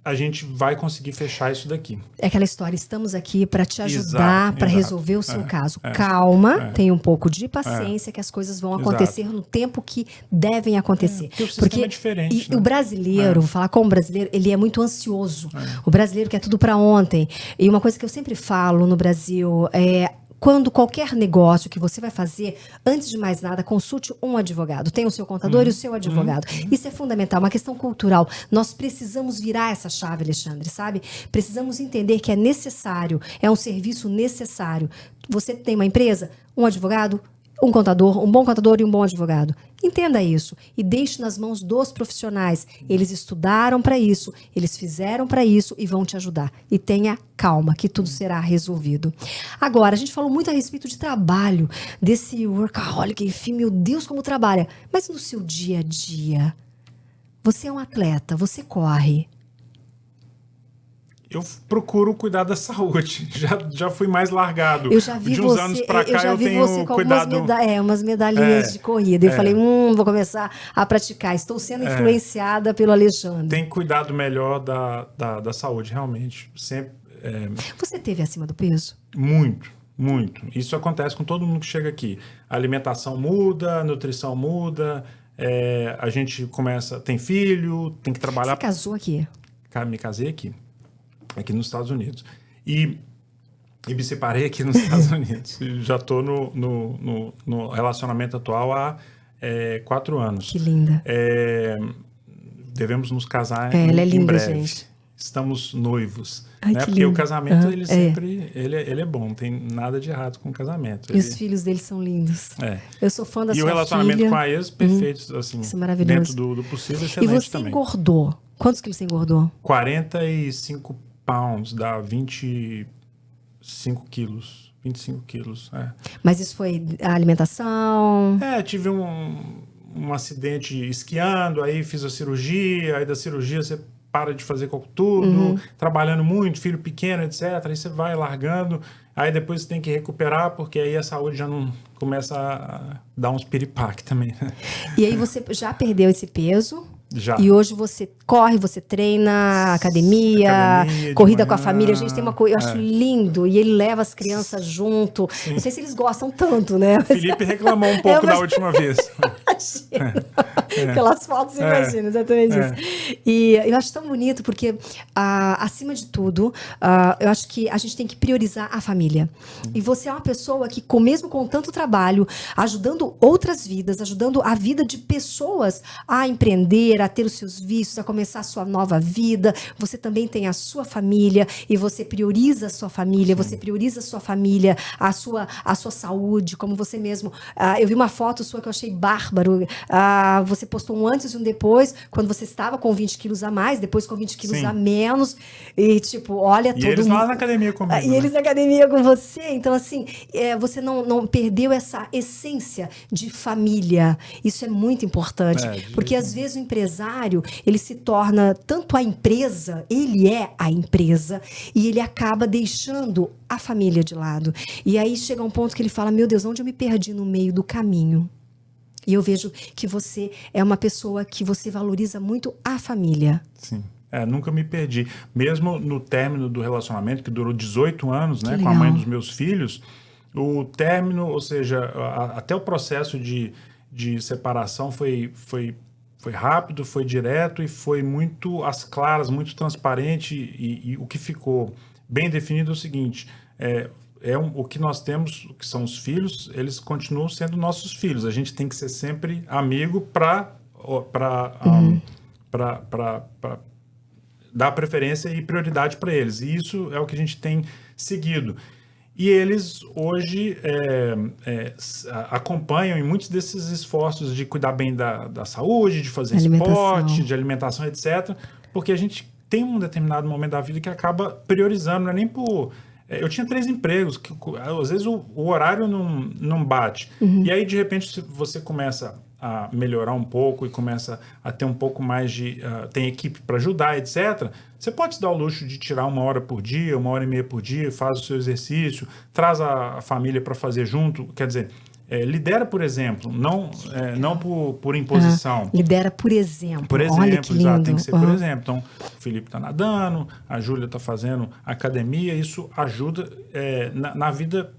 a gente vai conseguir fechar isso daqui. É aquela história, estamos aqui para te ajudar, para resolver o seu caso. Calma, tenha um pouco de paciência que as coisas vão acontecer no tempo que devem acontecer. Porque é diferente. E o brasileiro, vou falar como brasileiro, ele é muito ansioso. O brasileiro quer tudo para ontem. E uma coisa que eu sempre falo no Brasil quando qualquer negócio que você vai fazer, antes de mais nada, consulte um advogado. Tem o seu contador e o seu advogado. Isso é fundamental, uma questão cultural. Nós precisamos virar essa chave, Alexandre, sabe? Precisamos entender que é necessário, é um serviço necessário. Você tem uma empresa, um advogado, um contador, um bom contador e um bom advogado. Entenda isso e deixe nas mãos dos profissionais. Eles estudaram para isso, eles fizeram para isso e vão te ajudar. E tenha calma, que tudo será resolvido. Agora, a gente falou muito a respeito de trabalho, desse workaholic, enfim, meu Deus, como trabalha. Mas no seu dia a dia, você é um atleta, você corre. Eu procuro cuidar da saúde. Já fui mais largado. Eu já vi de uns você, anos pra cá eu tenho você com cuidado. Umas medalhinhas de corrida. Eu falei, vou começar a praticar. Estou sendo influenciada pelo Alexandre. Tem cuidado melhor da saúde, realmente. Sempre. Você teve acima do peso? Muito, muito. Isso acontece com todo mundo que chega aqui. A alimentação muda, a nutrição muda. A gente tem filho, tem que trabalhar. Você casou aqui? Me casei aqui nos Estados Unidos. E me separei aqui nos Estados Unidos. Já estou no relacionamento atual há 4 anos. Que linda. Devemos nos casar ela é linda, em breve. gente. Estamos noivos. Ai, né? que Porque lindo. o casamento, ele sempre... Ele é bom, não tem nada de errado com o casamento. E os filhos dele são lindos. Eu sou fã da sua filha. E o relacionamento com a ex, perfeito, assim. Isso é maravilhoso. Dentro do possível, excelente também. E você também. engordou? Quantos quilos você engordou? 45 pounds, dá 25 quilos. 25 quilos, Mas isso foi a alimentação? Tive um acidente esquiando, aí fiz a cirurgia, aí da cirurgia você para de fazer tudo, trabalhando muito, filho pequeno, etc. Aí você vai largando, aí depois você tem que recuperar, porque aí a saúde já não começa a dar uns piripaque também. E aí você já perdeu esse peso? Já. E hoje você corre, você treina, academia corrida com a família. A gente tem uma coisa, eu acho lindo. E ele leva as crianças junto. Sim. Não sei se eles gostam tanto, né? O Felipe reclamou um pouco da última vez. Pelas fotos, você imagina, exatamente isso. E eu acho tão bonito porque, acima de tudo, eu acho que a gente tem que priorizar a família. E você é uma pessoa que, mesmo com tanto trabalho, ajudando outras vidas, ajudando a vida de pessoas a empreender, a ter os seus vícios, a começar a sua nova vida. Você também tem a sua família e você prioriza a sua família, você prioriza a sua família, a sua saúde, como você mesmo. Eu vi uma foto sua que eu achei bárbaro. Você postou um antes e um depois, quando você estava com 20 quilos a mais, depois com 20 quilos a menos. E, tipo, olha todo mundo. E eles lá na academia comigo. E eles na academia com você. Então, assim, você não perdeu essa essência de família. Isso é muito importante. Porque, às vezes, o empresário, ele se torna tanto a empresa, ele é a empresa, e ele acaba deixando a família de lado. E aí chega um ponto que ele fala, meu Deus, onde eu me perdi no meio do caminho? E eu vejo que você é uma pessoa que você valoriza muito a família. Sim. Nunca me perdi. Mesmo no término do relacionamento, que durou 18 anos, né, com a mãe dos meus filhos, o término, ou seja, até o processo de separação foi rápido, foi direto e foi muito às claras, muito transparente. E o que ficou bem definido é o seguinte: o que nós temos, que são os filhos, eles continuam sendo nossos filhos. A gente tem que ser sempre amigo para dar preferência e prioridade para eles. E isso é o que a gente tem seguido. E eles hoje acompanham em muitos desses esforços de cuidar bem da saúde, de fazer esporte, de alimentação, etc. Porque a gente tem um determinado momento da vida que acaba priorizando, não é nem por... Eu tinha 3 empregos, que às vezes o horário não bate. E aí, de repente, você começa a melhorar um pouco e começa a ter um pouco mais de... tem equipe para ajudar, etc. Você pode se dar o luxo de tirar 1 hora por dia, 1h30 por dia, faz o seu exercício, traz a família para fazer junto. Quer dizer, lidera por exemplo, não por imposição. Lidera por exemplo. Por exemplo, olha que lindo. Exato, tem que ser por exemplo. Então, o Felipe está nadando, a Júlia está fazendo academia, isso ajuda na vida,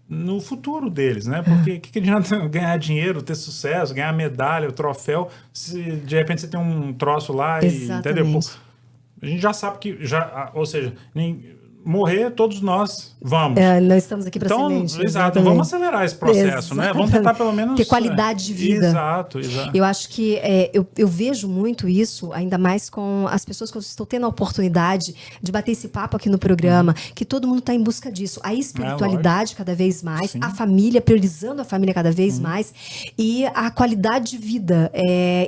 no futuro deles, né? Porque o que adianta ganhar dinheiro, ter sucesso, ganhar medalha, o troféu, se de repente você tem um troço lá e... Entendeu? A gente já sabe que... ou seja, morrer, todos nós vamos. Nós estamos aqui para semente. Exato. Vamos acelerar esse processo, né? Vamos tentar pelo menos... ter qualidade de vida. Exato. Eu acho que eu vejo muito isso, ainda mais com as pessoas que eu estou tendo a oportunidade de bater esse papo aqui no programa, que todo mundo está em busca disso. A espiritualidade cada vez mais, a família, priorizando a família cada vez mais, e a qualidade de vida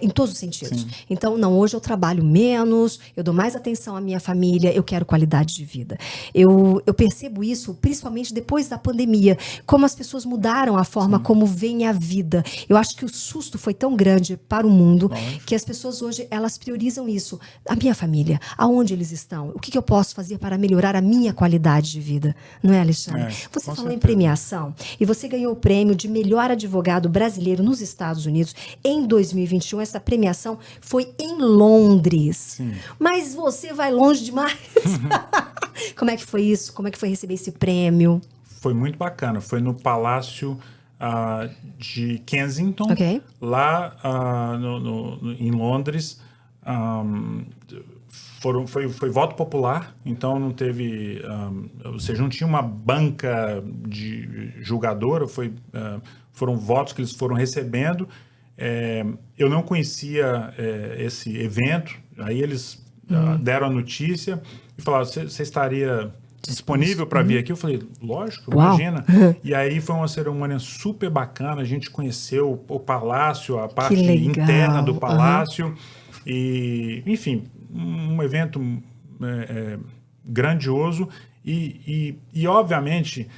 em todos os sentidos. Sim. Então, hoje eu trabalho menos, eu dou mais atenção à minha família, eu quero qualidade de vida. Eu percebo isso, principalmente depois da pandemia, como as pessoas mudaram a forma como veem a vida. Eu acho que o susto foi tão grande para o mundo que as pessoas hoje, elas priorizam isso. A minha família, aonde eles estão? O que eu posso fazer para melhorar a minha qualidade de vida? Não é, Alexandre? Você falou em premiação e você ganhou o prêmio de melhor advogado brasileiro nos Estados Unidos em 2021. Essa premiação foi em Londres. Sim. Mas você vai longe demais. Como é que foi isso? Como é que foi receber esse prêmio? Foi muito bacana. Foi no Palácio de Kensington, lá em Londres. Foi voto popular, então não teve, ou seja, não tinha uma banca de julgadora, foram votos que eles foram recebendo. Eu não conhecia esse evento, aí eles deram a notícia e falaram, você estaria disponível para vir aqui? Eu falei, lógico, imagina. E aí foi uma cerimônia super bacana, a gente conheceu o palácio, a parte interna do palácio, e, enfim, um evento grandioso e obviamente,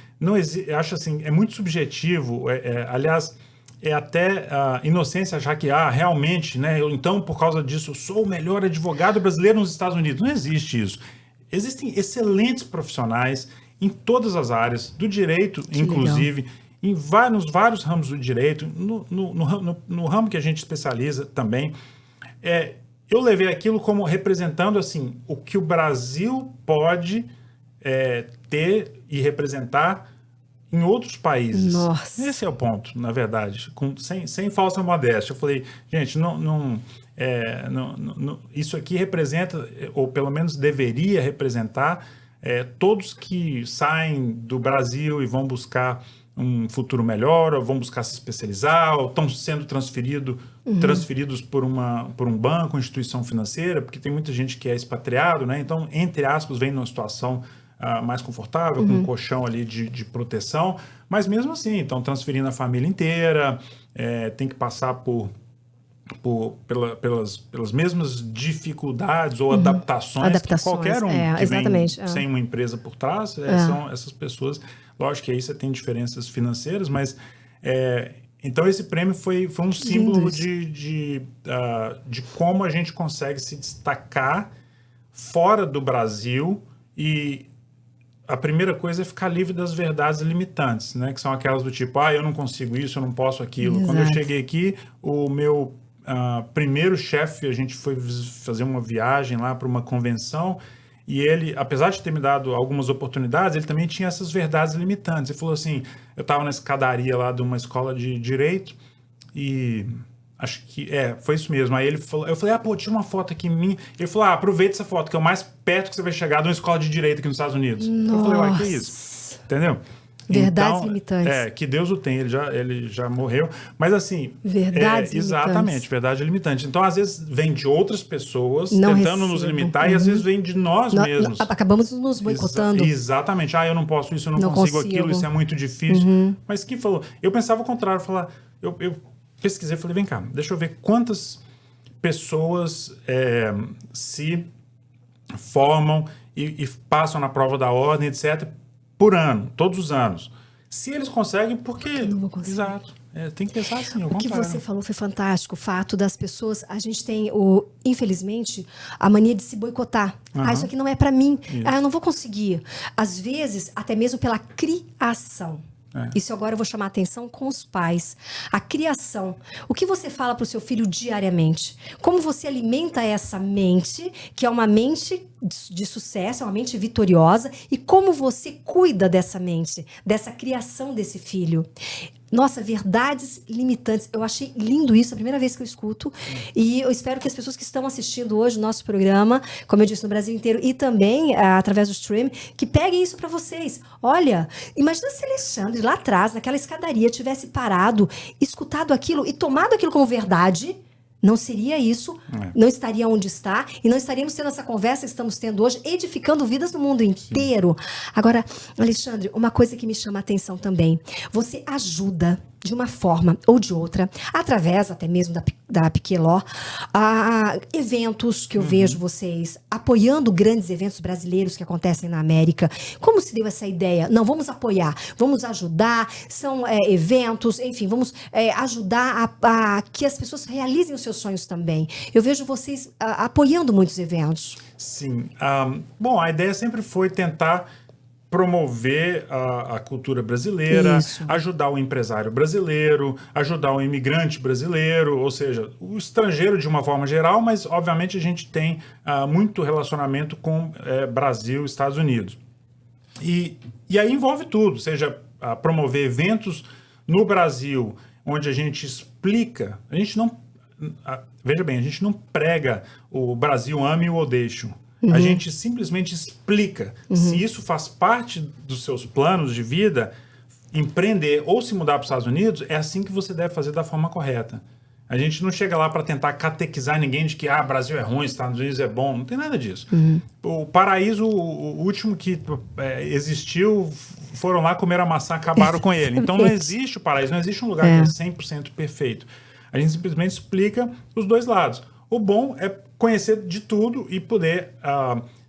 acho assim, é muito subjetivo, aliás, é até inocência achar que, realmente, né, então, por causa disso, eu sou o melhor advogado brasileiro nos Estados Unidos. Não existe isso. Existem excelentes profissionais em todas as áreas, do direito, inclusive, nos vários ramos do direito, no ramo que a gente especializa também. Eu levei aquilo como representando assim, o que o Brasil pode ter e representar em outros países. Nossa. Esse é o ponto, na verdade, sem falsa modéstia. Eu falei, gente, isso aqui representa, ou pelo menos deveria representar, todos que saem do Brasil e vão buscar um futuro melhor, ou vão buscar se especializar, ou estão sendo transferidos por um banco, uma instituição financeira, porque tem muita gente que é expatriado, né? Então, entre aspas, vem numa situação mais confortável, com um colchão ali de proteção, mas mesmo assim, estão transferindo a família inteira, tem que passar pelas mesmas dificuldades ou adaptações que qualquer um que vem sem uma empresa por trás, são essas pessoas. Lógico que aí você tem diferenças financeiras, mas então esse prêmio foi um símbolo de como a gente consegue se destacar fora do Brasil. E a primeira coisa é ficar livre das verdades limitantes, né? Que são aquelas do tipo, eu não consigo isso, eu não posso aquilo. Exato. Quando eu cheguei aqui, o meu primeiro chefe, a gente foi fazer uma viagem lá para uma convenção, e ele, apesar de ter me dado algumas oportunidades, ele também tinha essas verdades limitantes. Ele falou assim, eu estava na escadaria lá de uma escola de direito, e acho que foi isso mesmo. Aí ele falou, eu falei, tira uma foto aqui minha. Ele falou, aproveita essa foto, que é o mais perto que você vai chegar de uma escola de direito aqui nos Estados Unidos. Nossa. Eu falei, que é isso? Entendeu? Verdades limitantes. Que Deus o tem, ele já morreu. Mas assim... Verdades limitantes. Exatamente, verdade limitante. Então, às vezes, vem de outras pessoas tentando nos limitar, e às vezes vem de nós mesmos. Acabamos nos boicotando. Exatamente. Eu não posso isso, eu não consigo aquilo, isso é muito difícil. Mas quem falou? Eu pensava o contrário, eu pesquisei, falei, vem cá, deixa eu ver quantas pessoas se formam e passam na prova da ordem, etc., por ano, todos os anos. Se eles conseguem, por quê? Eu não vou conseguir. Exato. Tem que pensar assim, O que você falou foi fantástico. O fato das pessoas... A gente tem, infelizmente, a mania de se boicotar. Isso aqui não é para mim. Eu não vou conseguir. Às vezes, até mesmo pela criação. Isso agora eu vou chamar a atenção com os pais. A criação. O que você fala para o seu filho diariamente? Como você alimenta essa mente, que é uma mente de sucesso, é uma mente vitoriosa, e como você cuida dessa mente, dessa criação desse filho. Nossa, verdades limitantes. Eu achei lindo isso, a primeira vez que eu escuto. E eu espero que as pessoas que estão assistindo hoje o nosso programa, como eu disse, no Brasil inteiro, e também através do stream, que peguem isso para vocês. Olha, imagina se Alexandre lá atrás, naquela escadaria, tivesse parado, escutado aquilo e tomado aquilo como verdade. Não seria isso, não estaria onde está, e não estaríamos tendo essa conversa que estamos tendo hoje, edificando vidas no mundo inteiro. Sim. Agora, Alexandre, uma coisa que me chama a atenção também, você ajuda de uma forma ou de outra, através até mesmo da Piquet Law, eventos que eu vejo vocês apoiando grandes eventos brasileiros que acontecem na América. Como se deu essa ideia? Não, vamos apoiar, vamos ajudar, são eventos, enfim, vamos ajudar a que as pessoas realizem os seus sonhos também. Eu vejo vocês apoiando muitos eventos. Sim. Bom, a ideia sempre foi tentar promover a cultura brasileira, ajudar o empresário brasileiro, ajudar o imigrante brasileiro, ou seja, o estrangeiro de uma forma geral, mas obviamente a gente tem muito relacionamento com Brasil e Estados Unidos. E aí envolve tudo, seja promover eventos no Brasil, onde a gente explica, veja bem, a gente não prega o Brasil ame ou deixe. A gente simplesmente explica. Se isso faz parte dos seus planos de vida, empreender ou se mudar para os Estados Unidos, é assim que você deve fazer da forma correta. A gente não chega lá para tentar catequizar ninguém de que Brasil é ruim, Estados Unidos é bom. Não tem nada disso. O paraíso, o último que existiu, foram lá comer a maçã, acabaram com ele. Então não existe o paraíso, não existe um lugar que é 100% perfeito. A gente simplesmente explica os dois lados. O bom é conhecer de tudo e poder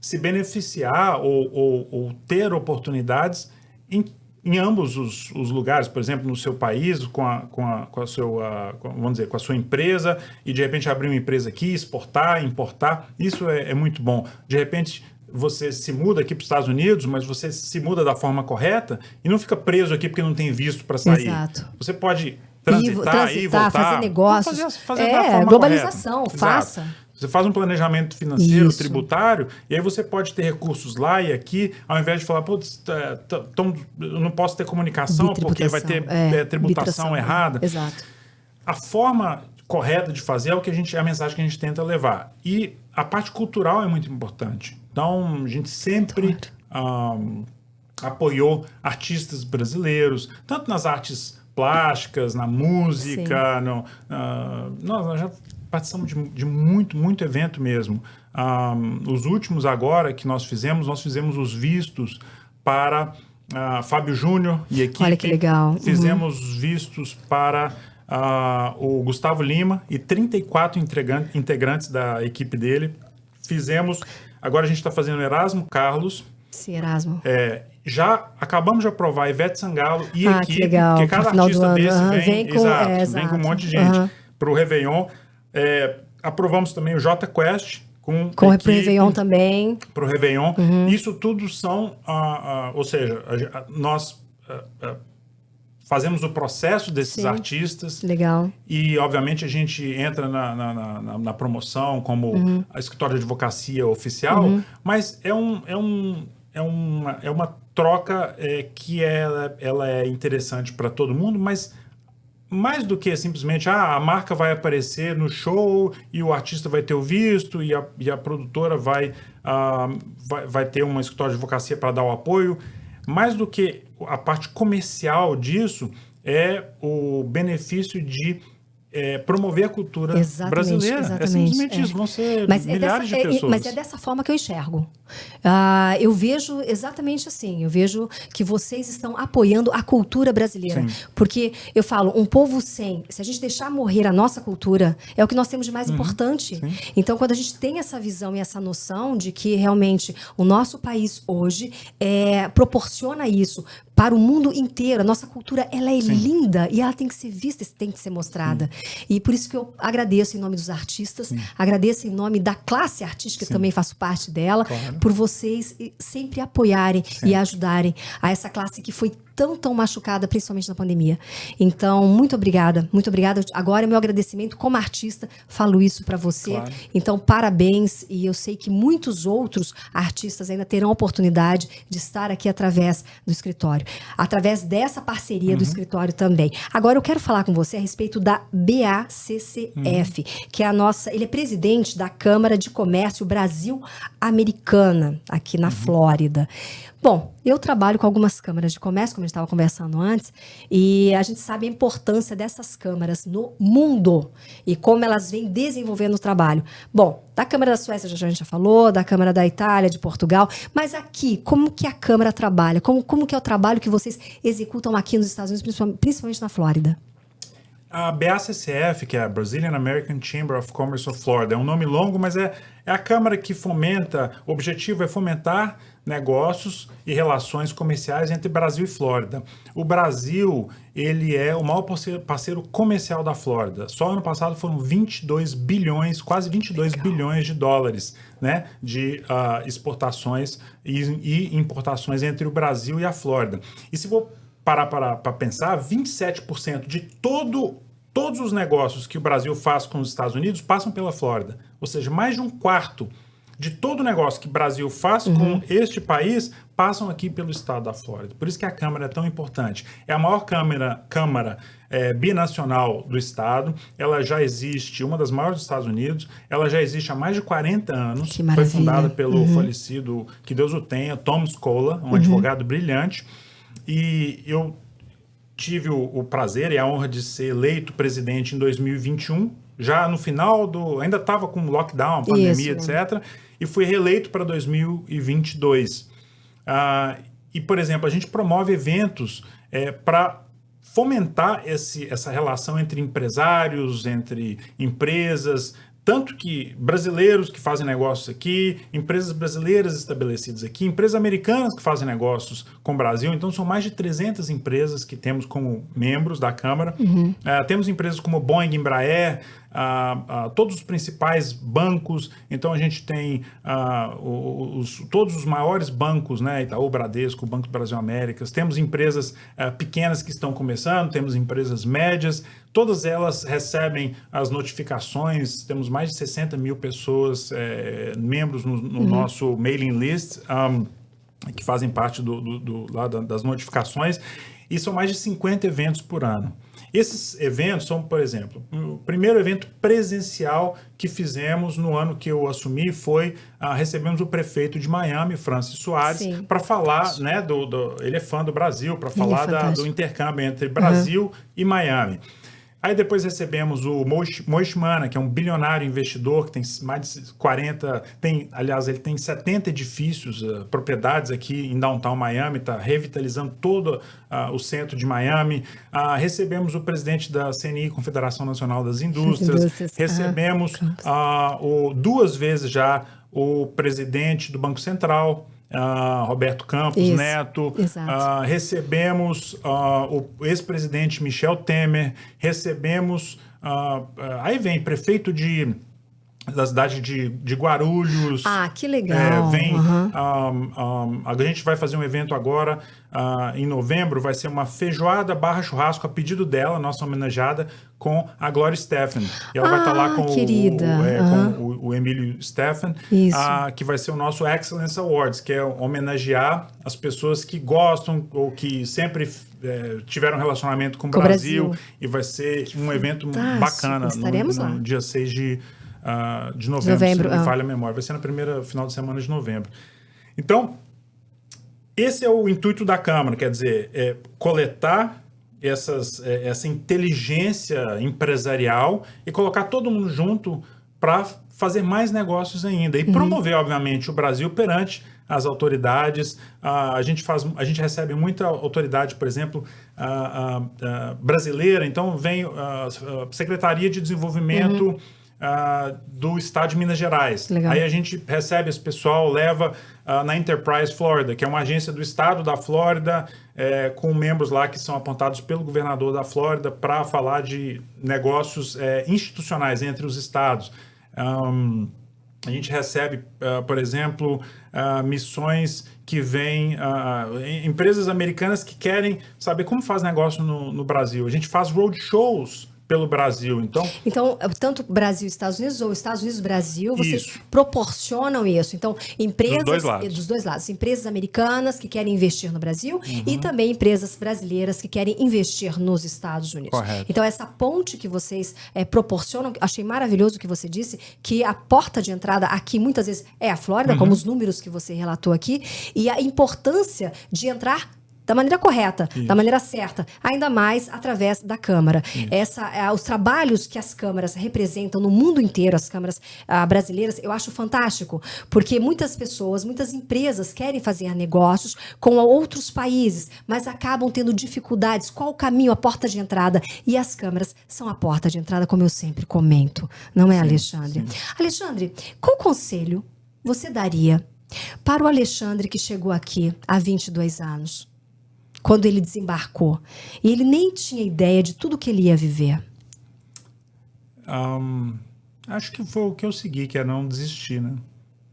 se beneficiar ou ter oportunidades em ambos os lugares, por exemplo, no seu país, com a sua empresa, e de repente abrir uma empresa aqui, exportar, importar, isso é muito bom. De repente, você se muda aqui para os Estados Unidos, mas você se muda da forma correta e não fica preso aqui porque não tem visto para sair. Exato. Você pode transitar e voltar. Fazer negócios. Fazer da forma globalização, correta. faça. Exato. Você faz um planejamento financeiro, tributário, e aí você pode ter recursos lá e aqui, ao invés de falar, putz, eu não posso ter comunicação porque vai ter tributação errada. Exato. A forma correta de fazer é a mensagem que a gente tenta levar. E a parte cultural é muito importante. Então, a gente sempre apoiou artistas brasileiros, tanto nas artes plásticas, na música, nós já participamos de muito evento mesmo. Os últimos agora que nós fizemos os vistos para Fábio Júnior e equipe. Olha que legal. Fizemos vistos para o Gustavo Lima e 34 integrantes da equipe dele. Agora a gente está fazendo Erasmo Carlos. Sim, Erasmo. Já acabamos de aprovar Ivete Sangalo e equipe, que legal. porque cada artista desse vem com um monte de gente para o Réveillon. Aprovamos também o J Quest com o Réveillon também. Para o Réveillon. Isso tudo são, ou seja, nós fazemos o processo desses artistas. Legal. E, obviamente, a gente entra na promoção como a escritório de advocacia oficial, mas é uma troca que ela é interessante para todo mundo, mas mais do que simplesmente a marca vai aparecer no show e o artista vai ter o visto e a produtora vai ter uma escritório de advocacia para dar o apoio. Mais do que a parte comercial disso é o benefício de promover a cultura brasileira. Exatamente. É simplesmente isso, vão ser milhares de pessoas. Mas é dessa forma que eu enxergo. Eu vejo exatamente assim, eu vejo que vocês estão apoiando a cultura brasileira. Sim. Porque eu falo, um povo se a gente deixar morrer a nossa cultura, é o que nós temos de mais importante. Sim. Então, quando a gente tem essa visão e essa noção de que realmente o nosso país hoje proporciona isso para o mundo inteiro, a nossa cultura ela é linda e ela tem que ser vista, tem que ser mostrada. E por isso que eu agradeço em nome dos artistas, agradeço em nome da classe artística, que também faço parte dela, por vocês sempre apoiarem e ajudarem a essa classe que foi tão machucada, principalmente na pandemia. Então, muito obrigada, muito obrigada. Agora, meu agradecimento como artista, falo isso para você. Claro. Então, parabéns, e eu sei que muitos outros artistas ainda terão a oportunidade de estar aqui através do escritório, através dessa parceria do escritório também. Agora, eu quero falar com você a respeito da BACCF, que é ele é presidente da Câmara de Comércio Brasil-Americana, aqui na Flórida. Bom, eu trabalho com algumas câmaras de comércio, como a gente estava conversando antes, e a gente sabe a importância dessas câmaras no mundo e como elas vêm desenvolvendo o trabalho. Bom, da Câmara da Suécia a gente já falou, da Câmara da Itália, de Portugal, mas aqui, como que a Câmara trabalha? Como que é o trabalho que vocês executam aqui nos Estados Unidos, principalmente na Flórida? A BACCF, que é a Brazilian American Chamber of Commerce of Florida, é um nome longo, mas é a câmara que fomenta, o objetivo é fomentar negócios e relações comerciais entre Brasil e Flórida. O Brasil, ele é o maior parceiro comercial da Flórida. Só ano passado foram 22 bilhões, quase 22 bilhões de dólares, né, de exportações e importações entre o Brasil e a Flórida. E se for parar para pensar, 27% de todos os negócios que o Brasil faz com os Estados Unidos passam pela Flórida. Ou seja, mais de um quarto de todo o negócio que o Brasil faz com este país passam aqui pelo estado da Flórida. Por isso que a Câmara é tão importante. É a maior câmara binacional do estado. Ela já existe, uma das maiores dos Estados Unidos. Ela já existe há mais de 40 anos. Que maravilha. Foi fundada pelo falecido, que Deus o tenha, Tom Scola, um advogado brilhante. E eu tive o prazer e a honra de ser eleito presidente em 2021, já no final ainda estava com lockdown, pandemia, etc. E fui reeleito para 2022. E, por exemplo, a gente promove eventos para fomentar essa relação entre empresários, entre empresas, tanto que brasileiros que fazem negócios aqui, empresas brasileiras estabelecidas aqui, empresas americanas que fazem negócios com o Brasil. Então, são mais de 300 empresas que temos como membros da Câmara. Temos empresas como Boeing, Embraer, todos os principais bancos. Então, a gente tem todos os maiores bancos, né? Itaú, Bradesco, Banco do Brasil Américas. Temos empresas pequenas que estão começando, temos empresas médias. Todas elas recebem as notificações. Temos mais de 60 mil pessoas, membros no nosso mailing list, que fazem parte das notificações. E são mais de 50 eventos por ano. Esses eventos são, por exemplo, o primeiro evento presencial que fizemos no ano que eu assumi foi, recebemos o prefeito de Miami, Francis Soares, para falar, né, ele é fã do Brasil, para falar do intercâmbio entre Brasil e Miami. Aí depois recebemos o Moishe Manna, que é um bilionário investidor, que tem mais de 40, aliás, ele tem 70 edifícios, propriedades aqui em Downtown Miami, está revitalizando todo o centro de Miami. Recebemos o presidente da CNI, Confederação Nacional das Indústrias. Recebemos 2 vezes já o presidente do Banco Central, Roberto Campos Neto, recebemos o ex-presidente Michel Temer, recebemos, aí vem prefeito da cidade de Guarulhos. Que legal. A gente vai fazer um evento agora, em novembro, vai ser uma feijoada / churrasco a pedido dela, nossa homenageada, com a Gloria Stefan. E ela vai estar lá com o Emílio Stefan, que vai ser o nosso Excellence Awards, que é homenagear as pessoas que gostam ou que sempre tiveram relacionamento com o Brasil. E vai ser um evento bacana. Estaremos lá. No dia 6 de novembro, se não me falha a memória. Vai ser na primeira final de semana de novembro. Então, esse é o intuito da Câmara, quer dizer, coletar essa inteligência empresarial e colocar todo mundo junto para fazer mais negócios ainda e promover, obviamente, o Brasil perante as autoridades. A gente recebe muita autoridade, por exemplo, brasileira. Então, vem a Secretaria de Desenvolvimento do Estado de Minas Gerais. Legal. Aí a gente recebe esse pessoal, leva na Enterprise Florida, que é uma agência do Estado da Flórida, com membros lá que são apontados pelo governador da Flórida para falar de negócios institucionais entre os estados. A gente recebe, por exemplo, missões que vêm, empresas americanas que querem saber como faz negócio no Brasil. A gente faz roadshows pelo Brasil. Então, tanto Brasil e Estados Unidos ou Estados Unidos e Brasil, vocês proporcionam isso. Então, empresas dos dois lados. Empresas americanas que querem investir no Brasil e também empresas brasileiras que querem investir nos Estados Unidos. Correto. Então, essa ponte que vocês proporcionam, achei maravilhoso o que você disse, que a porta de entrada aqui, muitas vezes, é a Flórida, como os números que você relatou aqui, e a importância de entrar da maneira correta, da maneira certa, ainda mais através da Câmara. Os trabalhos que as câmaras representam no mundo inteiro, as câmaras brasileiras, eu acho fantástico, porque muitas pessoas, muitas empresas querem fazer negócios com outros países, mas acabam tendo dificuldades. Qual o caminho, a porta de entrada? E as câmaras são a porta de entrada, como eu sempre comento. Não é, Alexandre? Sim. Alexandre, qual conselho você daria para o Alexandre que chegou aqui há 22 anos? Quando ele desembarcou. E ele nem tinha ideia de tudo que ele ia viver. Acho que foi o que eu segui, que é não desistir, né?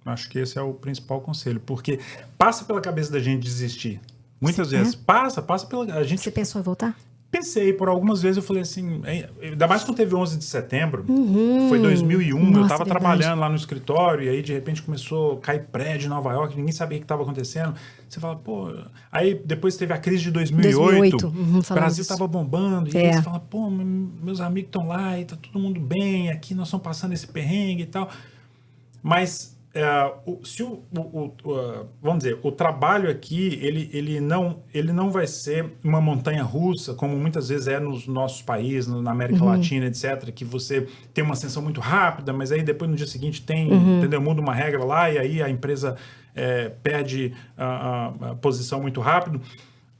Acho que esse é o principal conselho. Porque passa pela cabeça da gente desistir. Muitas vezes. Passa pela... Você pensou em voltar? Pensei, por algumas vezes eu falei assim, ainda mais quando teve 11 de setembro, foi 2001, Nossa, eu estava verdade. trabalhando lá no escritório e aí de repente começou a cair prédio em Nova York, ninguém sabia o que estava acontecendo. Você fala, pô... Aí depois teve a crise de 2008, 2008, o falando Brasil disso. estava bombando, e É. aí você fala, pô, meus amigos estão lá e tá todo mundo bem, aqui nós estamos passando esse perrengue e tal. Mas vamos dizer, o trabalho aqui, ele não vai ser uma montanha russa, como muitas vezes é nos nossos países, na América Latina, etc., que você tem uma ascensão muito rápida, mas aí depois no dia seguinte entendeu? Muda uma regra lá e aí a empresa perde a posição muito rápido.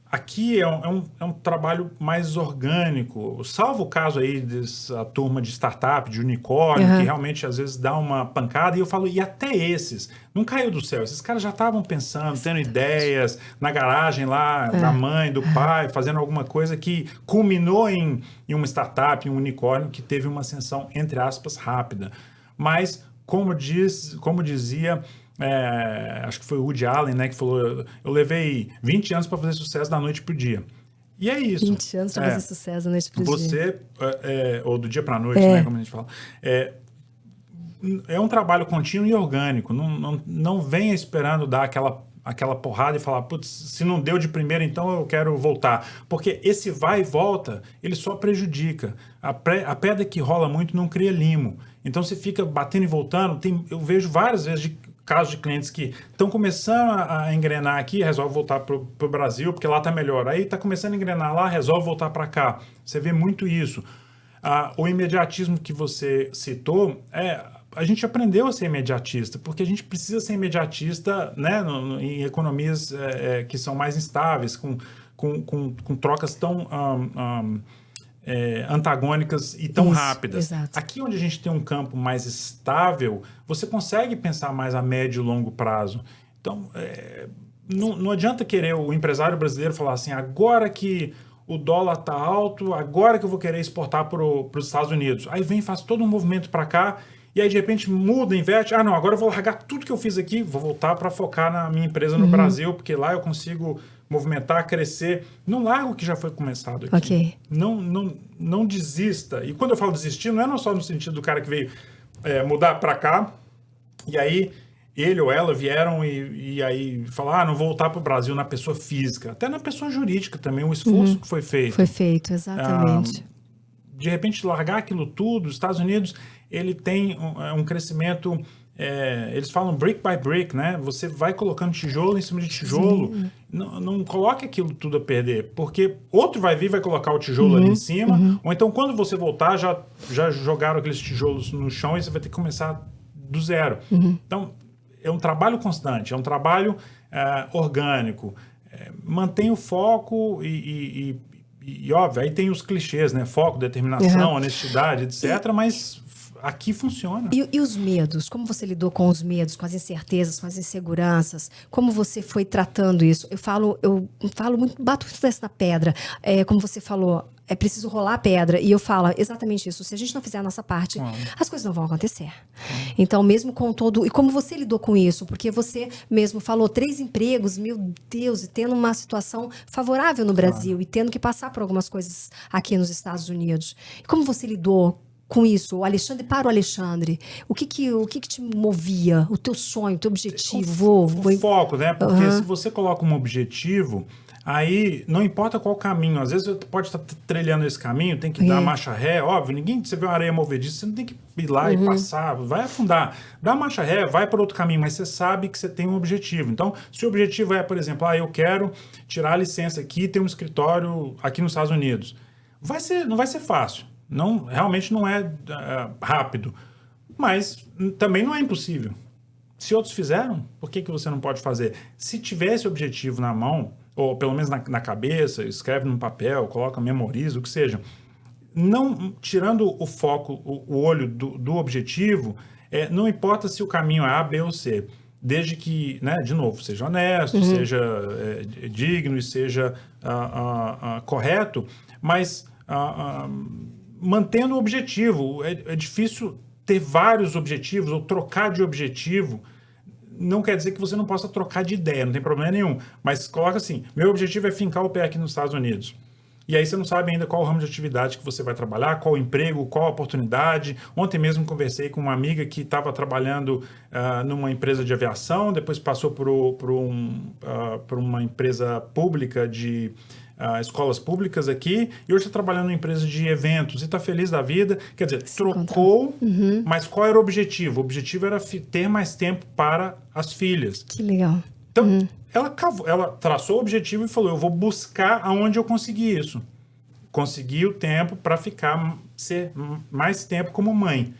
Aqui é um trabalho mais orgânico, salvo o caso aí dessa turma de startup, de unicórnio, que realmente às vezes dá uma pancada, e eu falo, e até esses, não caiu do céu, esses caras já estavam pensando, tendo ideias, na garagem lá, da mãe, do pai, fazendo alguma coisa que culminou em uma startup, em um unicórnio, que teve uma ascensão, entre aspas, rápida. Mas, como dizia... acho que foi o Woody Allen, né, que falou, eu levei 20 anos para fazer sucesso da noite pro dia. E é isso. 20 anos para fazer sucesso da noite pro dia. Você, ou do dia para a noite, né, como a gente fala, é um trabalho contínuo e orgânico. Não venha esperando dar aquela porrada e falar, putz, se não deu de primeira, então eu quero voltar. Porque esse vai e volta, ele só prejudica. A pedra que rola muito não cria limo. Então você fica batendo e voltando. Eu vejo várias vezes casos de clientes que estão começando a engrenar aqui, resolve voltar para o Brasil, porque lá está melhor. Aí está começando a engrenar lá, resolve voltar para cá. Você vê muito isso. O imediatismo que você citou, a gente aprendeu a ser imediatista, porque a gente precisa ser imediatista, né, em economias que são mais instáveis, com trocas tão... antagônicas e tão rápidas. Exato. Aqui onde a gente tem um campo mais estável, você consegue pensar mais a médio e longo prazo. Então, não adianta querer o empresário brasileiro falar assim, agora que o dólar está alto, agora que eu vou querer exportar para os Estados Unidos. Aí vem, faz todo um movimento para cá, e aí de repente muda, inverte. Não, agora eu vou largar tudo que eu fiz aqui, vou voltar para focar na minha empresa no Brasil, porque lá eu consigo movimentar, crescer. Não larga o que já foi começado aqui. Ok. Não desista. E quando eu falo desistir, não é só no sentido do cara que veio mudar para cá, e aí ele ou ela vieram e aí falar, não vou voltar para o Brasil, na pessoa física. Até na pessoa jurídica também, o esforço que foi feito. Foi feito, exatamente. De repente, largar aquilo tudo, os Estados Unidos, ele tem um crescimento... eles falam brick by brick, né? Você vai colocando tijolo em cima de tijolo. Não coloque aquilo tudo a perder, porque outro vai vir e vai colocar o tijolo ali em cima, ou então quando você voltar, já jogaram aqueles tijolos no chão e você vai ter que começar do zero. Então, é um trabalho constante, é um trabalho orgânico. Mantenha o foco e óbvio, aí tem os clichês, né? Foco, determinação, honestidade, etc., mas... Aqui funciona. E os medos? Como você lidou com os medos, com as incertezas, com as inseguranças? Como você foi tratando isso? Eu falo muito, bato muito nessa pedra. Como você falou, é preciso rolar a pedra. E eu falo exatamente isso. Se a gente não fizer a nossa parte, as coisas não vão acontecer. Então, mesmo com todo... E como você lidou com isso? Porque você mesmo falou 3 empregos, meu Deus, e tendo uma situação favorável no Brasil, e tendo que passar por algumas coisas aqui nos Estados Unidos. E como você lidou com isso, o Alexandre, para o Alexandre, o que te movia, o teu sonho, o teu objetivo? O foco, né? Porque se você coloca um objetivo, aí não importa qual caminho, às vezes você pode estar trilhando esse caminho, tem que dar marcha ré, óbvio, você vê uma areia movediça, você não tem que ir lá e passar, vai afundar, dá marcha ré, vai para outro caminho, mas você sabe que você tem um objetivo. Então, se o objetivo é, por exemplo, eu quero tirar a licença aqui e ter um escritório aqui nos Estados Unidos, não vai ser fácil. Realmente não é rápido, mas também não é impossível. Se outros fizeram, por que você não pode fazer? Se tiver esse objetivo na mão, ou pelo menos na cabeça, escreve num papel, coloca, memoriza, o que seja, não tirando o foco, o olho do objetivo, não importa se o caminho é A, B ou C, desde que, né, de novo, seja honesto, seja digno e seja correto, mas... mantendo o objetivo. É difícil ter vários objetivos ou trocar de objetivo. Não quer dizer que você não possa trocar de ideia, não tem problema nenhum. Mas coloca assim, meu objetivo é fincar o pé aqui nos Estados Unidos. E aí você não sabe ainda qual o ramo de atividade que você vai trabalhar, qual o emprego, qual a oportunidade. Ontem mesmo conversei com uma amiga que estava trabalhando numa empresa de aviação, depois passou por uma empresa pública de escolas públicas aqui, e hoje está trabalhando em empresa de eventos e está feliz da vida. Quer dizer, trocou, mas qual era o objetivo? O objetivo era ter mais tempo para as filhas. Que legal. Então, ela traçou o objetivo e falou, eu vou buscar aonde eu consegui isso. Consegui o tempo para ser mais tempo como mãe.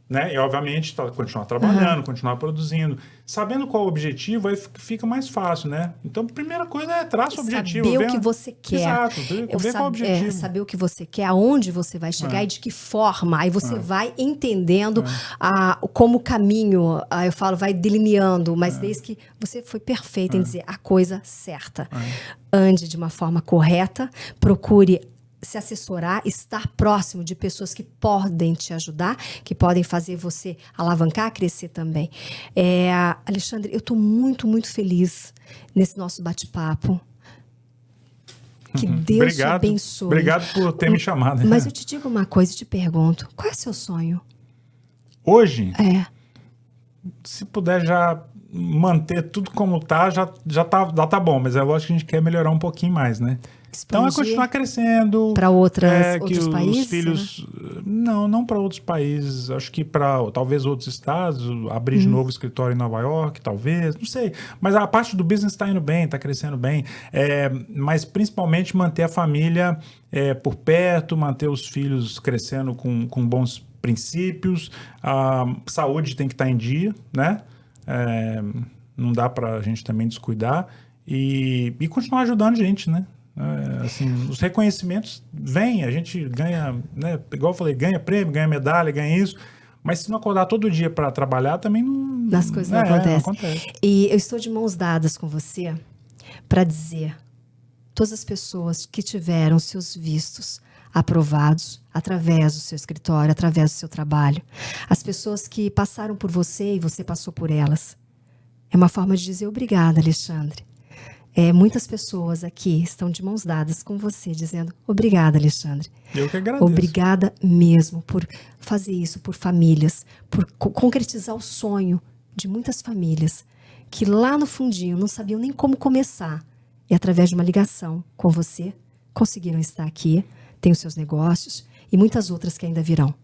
Né? E, obviamente, continuar trabalhando, continuar produzindo. Sabendo qual o objetivo, aí fica mais fácil, né? Então, a primeira coisa é traçar o objetivo. Saber o que você quer. Exato, ver qual o objetivo. Saber o que você quer, aonde você vai chegar e de que forma. Aí você vai entendendo como o caminho, eu falo, vai delineando, mas desde que você foi perfeito em dizer a coisa certa. Ande de uma forma correta, procure se assessorar, estar próximo de pessoas que podem te ajudar, que podem fazer você alavancar, crescer também. Alexandre, eu estou muito, muito feliz nesse nosso bate-papo. Que Deus te abençoe. Obrigado por ter me chamado. Mas eu te digo uma coisa e te pergunto, qual é o seu sonho? Hoje? Se puder já manter tudo como tá, já tá bom, mas é lógico que a gente quer melhorar um pouquinho mais, né? Então é continuar crescendo. Para outros países? Os filhos. Né? Não para outros países. Acho que para talvez outros estados, abrir de novo escritório em Nova York, talvez, não sei. Mas a parte do business está indo bem, está crescendo bem. Mas principalmente manter a família por perto, manter os filhos crescendo com bons princípios. A saúde tem que estar em dia, né? Não dá para a gente também descuidar. E continuar ajudando a gente, né? Assim, os reconhecimentos vêm, a gente ganha, né, igual eu falei, ganha prêmio, ganha medalha, ganha isso, mas se não acordar todo dia para trabalhar, também não... As coisas não acontecem. E eu estou de mãos dadas com você para dizer, todas as pessoas que tiveram seus vistos aprovados através do seu escritório, através do seu trabalho, as pessoas que passaram por você e você passou por elas, é uma forma de dizer obrigada, Alexandre. Muitas pessoas aqui estão de mãos dadas com você, dizendo obrigada, Alexandre. Eu que agradeço. Obrigada mesmo por fazer isso por famílias, por concretizar o sonho de muitas famílias que lá no fundinho não sabiam nem como começar. E através de uma ligação com você, conseguiram estar aqui, têm os seus negócios e muitas outras que ainda virão.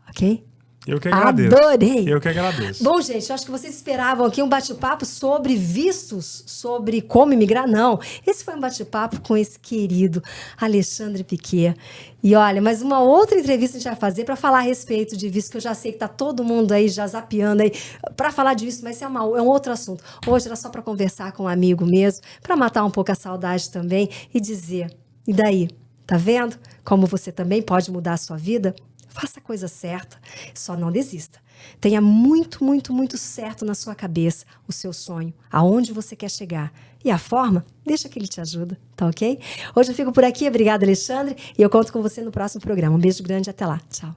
Ok? Eu que agradeço. Adorei! Eu que agradeço. Bom, gente, eu acho que vocês esperavam aqui um bate-papo sobre vistos, sobre como imigrar. Não, esse foi um bate-papo com esse querido Alexandre Piquet. E olha, mas uma outra entrevista a gente vai fazer para falar a respeito de visto, que eu já sei que tá todo mundo aí já zapeando aí para falar de visto, mas é um outro assunto. Hoje era só para conversar com um amigo mesmo, para matar um pouco a saudade também e dizer, e daí? Tá vendo como você também pode mudar a sua vida? Faça a coisa certa, só não desista. Tenha muito, muito, muito certo na sua cabeça o seu sonho, aonde você quer chegar. E a forma, deixa que ele te ajuda, tá ok? Hoje eu fico por aqui, obrigada, Alexandre, e eu conto com você no próximo programa. Um beijo grande, até lá. Tchau.